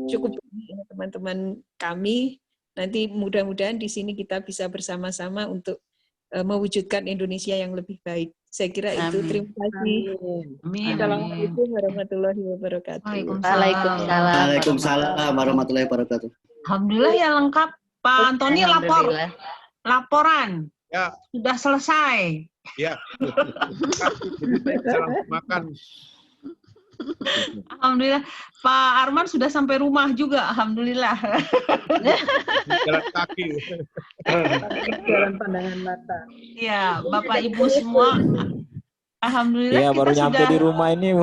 S22: cukup teman-teman kami. Nanti mudah-mudahan di sini kita bisa bersama-sama untuk mewujudkan Indonesia yang lebih baik. Saya kira itu. Terima kasih. Assalamualaikum warahmatullahi wabarakatuh.
S3: Waalaikumsalam warahmatullahi wabarakatuh.
S1: Alhamdulillah ya lengkap. Pak Antoni laporan.
S8: Ya.
S1: Sudah selesai.
S8: Ya. Jadi saya langsung makan.
S1: Alhamdulillah. Pak Arman sudah sampai rumah juga. Alhamdulillah.
S8: Jalan kaki.
S20: Jalan pandangan mata.
S1: Ya, Bapak Ibu semua. Alhamdulillah.
S4: Iya, baru nyampe di rumah ini.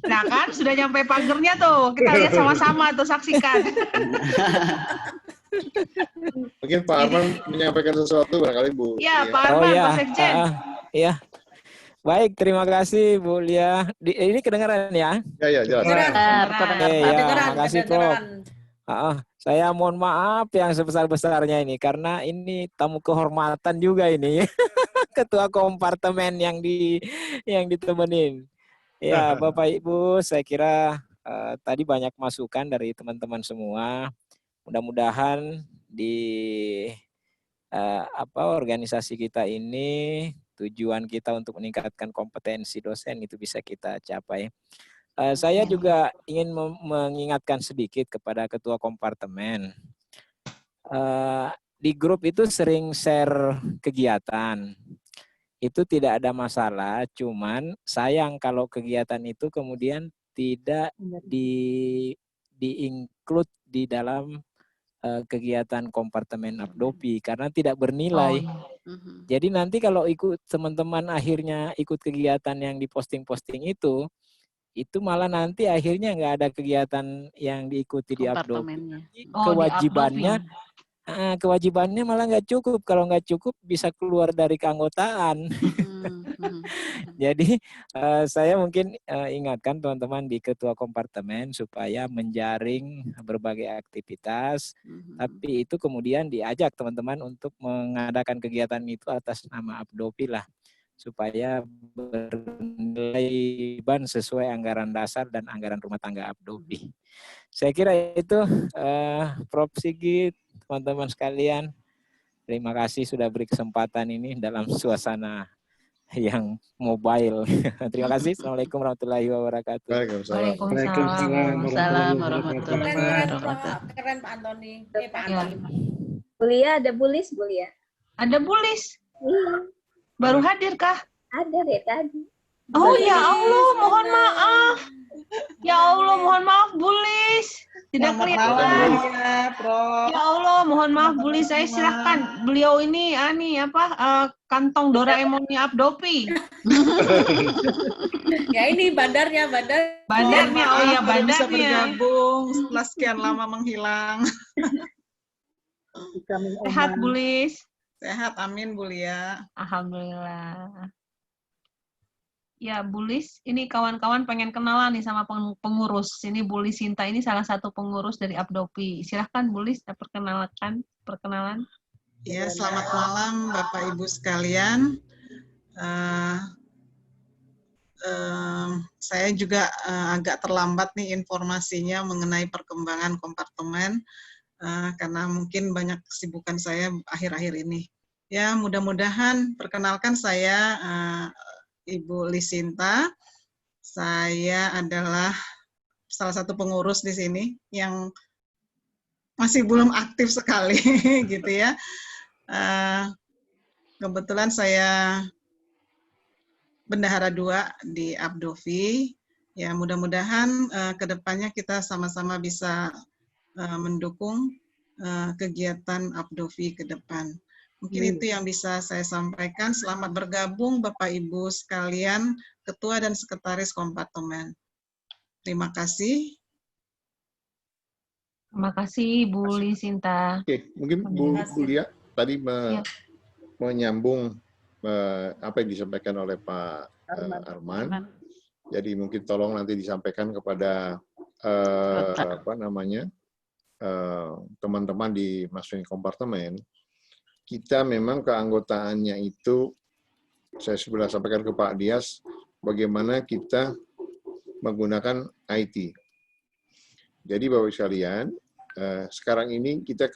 S1: Nah kan, sudah nyampe pagernya tuh. Kita lihat sama-sama tuh, saksikan.
S2: Mungkin Pak Arman menyampaikan sesuatu barangkali Bu.
S1: Ya, Pak Arman, Pak Sekjen.
S4: Iya. Baik, terima kasih Bu Lia. Ini kedengaran ya?
S2: Ya, jelas.
S4: Terima kasih Prof. Saya mohon maaf yang sebesar-besarnya ini karena ini tamu kehormatan juga ini. Ketua Kompartemen yang ditemenin. Ya, Bapak Ibu, saya kira tadi banyak masukan dari teman-teman semua. Mudah-mudahan di organisasi kita ini tujuan kita untuk meningkatkan kompetensi dosen itu bisa kita capai. Saya juga ingin mengingatkan sedikit kepada ketua kompartemen. Di grup itu sering share kegiatan. Itu tidak ada masalah, cuman sayang kalau kegiatan itu kemudian tidak di-include di dalam kegiatan kompartemen Abdopi karena tidak bernilai. Jadi nanti kalau ikut teman-teman akhirnya ikut kegiatan yang diposting-posting itu malah nanti akhirnya nggak ada kegiatan yang diikuti di Abdopi. Kewajibannya malah nggak cukup. Kalau nggak cukup bisa keluar dari keanggotaan. Jadi saya mungkin ingatkan teman-teman di ketua kompartemen supaya menjaring berbagai aktivitas, tapi itu kemudian diajak teman-teman untuk mengadakan kegiatan itu atas nama Abdopi lah, supaya bernilai ban sesuai anggaran dasar dan anggaran rumah tangga Abdopi. Saya kira itu Prof. Sigit, teman-teman sekalian. Terima kasih sudah beri kesempatan ini dalam suasana yang mobile. Terima kasih. Assalamualaikum warahmatullahi wabarakatuh.
S12: Waalaikumsalam warahmatullahi wabarakatuh.
S16: Keren Pak Antoni. Pak Antoni.
S21: Bulia, ada Bulis, Bulia?
S1: Ada Bulis? Baru hadir kah?
S21: Ada deh tadi.
S1: Oh ya Allah, mohon maaf. Ya Allah, mohon maaf Bulis. Tidak kelihatan. Ya Allah, mohon maaf Bulis. Saya silahkan. Beliau ini kantong Doraemonnya Abdopi.
S16: Ya ini bandarnya.
S1: Bandarnya, oh ya bandarnya.
S5: Bisa bergabung setelah sekian lama menghilang.
S1: Sehat Bulis.
S5: Sehat, amin Bulia.
S1: Alhamdulillah. Ya, Bulis, ini kawan-kawan pengen kenalan nih sama pengurus. Ini Bulis Sinta ini salah satu pengurus dari Abdopi. Silahkan Bulis, perkenalan.
S5: Ya, selamat malam Bapak Ibu sekalian. Saya juga agak terlambat nih informasinya mengenai perkembangan kompartemen. Karena mungkin banyak kesibukan saya akhir-akhir ini. Ya, mudah-mudahan perkenalkan saya Ibu Lisinta. Saya adalah salah satu pengurus di sini yang masih belum aktif sekali gitu ya. Kebetulan saya bendahara 2 di Abdopi. Ya, mudah-mudahan kedepannya kita sama-sama bisa mendukung kegiatan Abdopi ke depan. Mungkin itu yang bisa saya sampaikan. Selamat bergabung Bapak Ibu sekalian, Ketua dan Sekretaris Kompartemen. Terima kasih.
S1: Terima kasih Bu Lisinta.
S2: Oke, mungkin Bu Lia tadi menyambung apa yang disampaikan oleh Pak Arman. Jadi mungkin tolong nanti disampaikan kepada teman-teman di masing-masing kompartemen. Kita memang keanggotaannya itu, saya sudah sampaikan ke Pak Dias, bagaimana kita menggunakan IT. Jadi Bapak sekalian, sekarang ini kita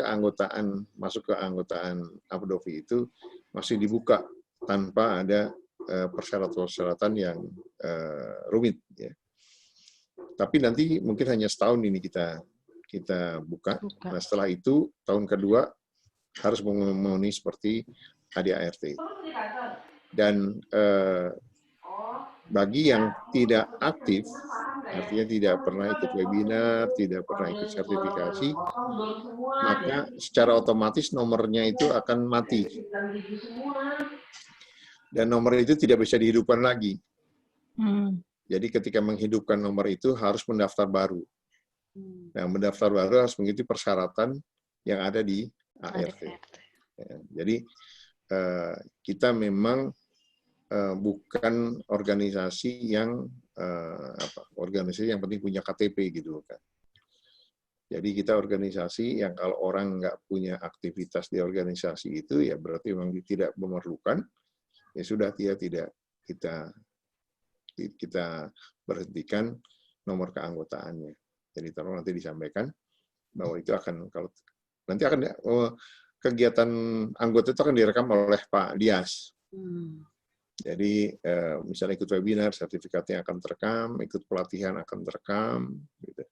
S2: masuk ke keanggotaan Abdopi itu masih dibuka tanpa ada persyaratan-persyaratan yang rumit. Ya. Tapi nanti mungkin hanya setahun ini kita buka. Nah setelah itu tahun kedua harus memenuhi seperti ADART. Dan bagi yang tidak aktif, artinya tidak pernah ikut webinar, tidak pernah ikut sertifikasi, maka secara otomatis nomornya itu akan mati. Dan nomor itu tidak bisa dihidupkan lagi. Jadi ketika menghidupkan nomor itu harus mendaftar baru. Nah, mendaftar baru harus mengikuti persyaratan yang ada di ART. Ya, jadi kita memang bukan organisasi yang penting punya KTP gitu kan. Jadi kita organisasi yang kalau orang nggak punya aktivitas di organisasi itu ya berarti memang tidak memerlukan, ya sudah dia tidak kita berhentikan nomor keanggotaannya. Jadi tolong nanti disampaikan bahwa itu akan, kalau nanti akan kegiatan anggota itu akan direkam oleh Pak Dias. Jadi misalnya ikut webinar, sertifikatnya akan terekam, ikut pelatihan akan terekam. Gitu.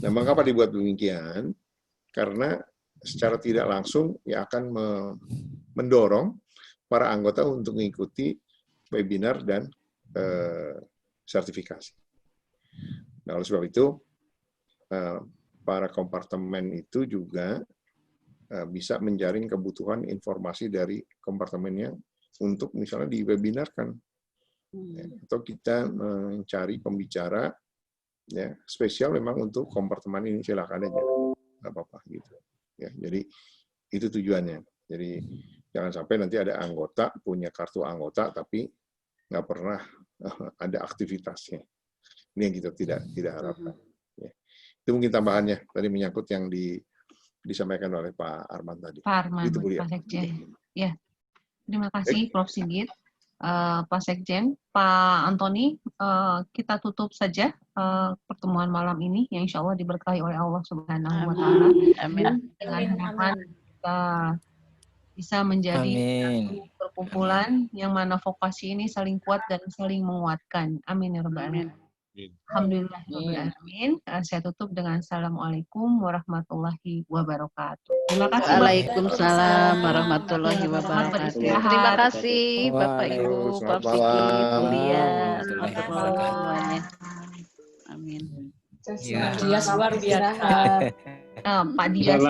S2: Nah, mengapa dibuat demikian? Karena secara tidak langsung ya akan mendorong para anggota untuk mengikuti webinar dan sertifikasi. Nah, oleh sebab itu, para kompartemen itu juga bisa menjaring kebutuhan informasi dari kompartemennya untuk misalnya di webinarkan. Ya, atau kita mencari pembicara ya spesial memang untuk kompartemen ini, silakan aja, nggak apa-apa gitu. Ya, jadi itu tujuannya. Jadi jangan sampai nanti ada anggota punya kartu anggota tapi nggak pernah ada aktivitasnya. Ini yang kita tidak harapkan. Ya. Itu mungkin tambahannya tadi menyangkut yang disampaikan oleh Pak Arman tadi.
S1: Pak Arman,
S2: itu, Bu Lia.
S1: Pak Sekjen. Ya, terima kasih Prof. Sigit. Pak Sekjen, Pak Antoni, kita tutup saja pertemuan malam ini yang insya Allah diberkahi oleh Allah Subhanahu wa Ta'ala.
S12: Amin.
S1: Dengan harapan kita bisa menjadi perkumpulan yang mana vokasi ini saling kuat dan saling menguatkan. Amin ya rabbal alamin. Alhamdulillahirrahmanirrahim. Saya tutup dengan Assalamualaikum warahmatullahi wabarakatuh. Terima kasih.
S12: Waalaikumsalam warahmatullahi wabarakatuh. Terima kasih Bapak Ibu, Pak Fikri, Bu Lia, teman-teman semuanya. Amin.
S17: Pak Dias luar biasa.
S1: Pak Dias.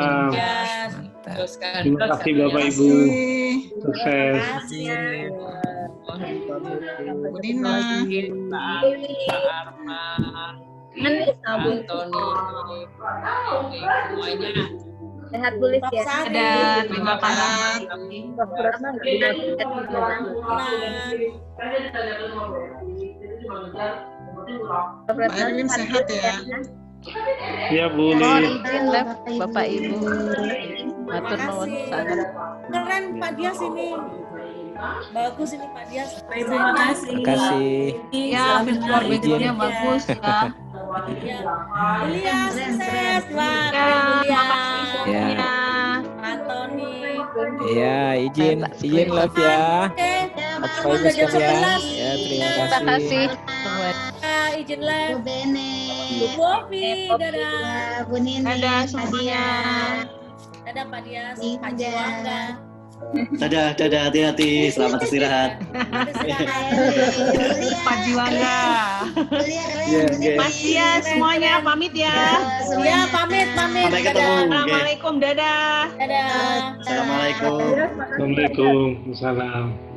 S7: Terima kasih Bapak Ibu. Sukses.
S5: Bu Dina,
S17: Pak Arman, Antoni, semuanya.
S21: Sehat bulis ya.
S1: Ada, terima kasih.
S5: Pak Erwin sehat ya.
S7: Ya Bu.
S12: Mohon izin Bapak Ibu. Matur nuwun sangat.
S16: Keren Pak Dias ini. Bagus ini Pak Dias.
S17: Terima kasih.
S4: Terima kasih.
S1: Ya, virtual background-nya bagus ya.
S16: Bulia sukses, Pak.
S4: Ya.
S16: Antoni.
S4: Ya, izin love ya. Bapak Ibu sekalian. Ya, terima kasih.
S16: Izin live. Bu Bovi, dadah.
S21: Bu Nini,
S1: dadah semuanya.
S16: Dadah Pak Dias, Pak Juwangga.
S3: Dadah, hati-hati. Selamat istirahat.
S1: Pak Juwangga. Mas Dias, semuanya pamit ya.
S16: Ya, pamit.
S3: Sampai ketemu.
S1: Assalamualaikum, dadah.
S16: Dadah.
S3: Assalamualaikum.
S7: Assalamualaikum. Salam.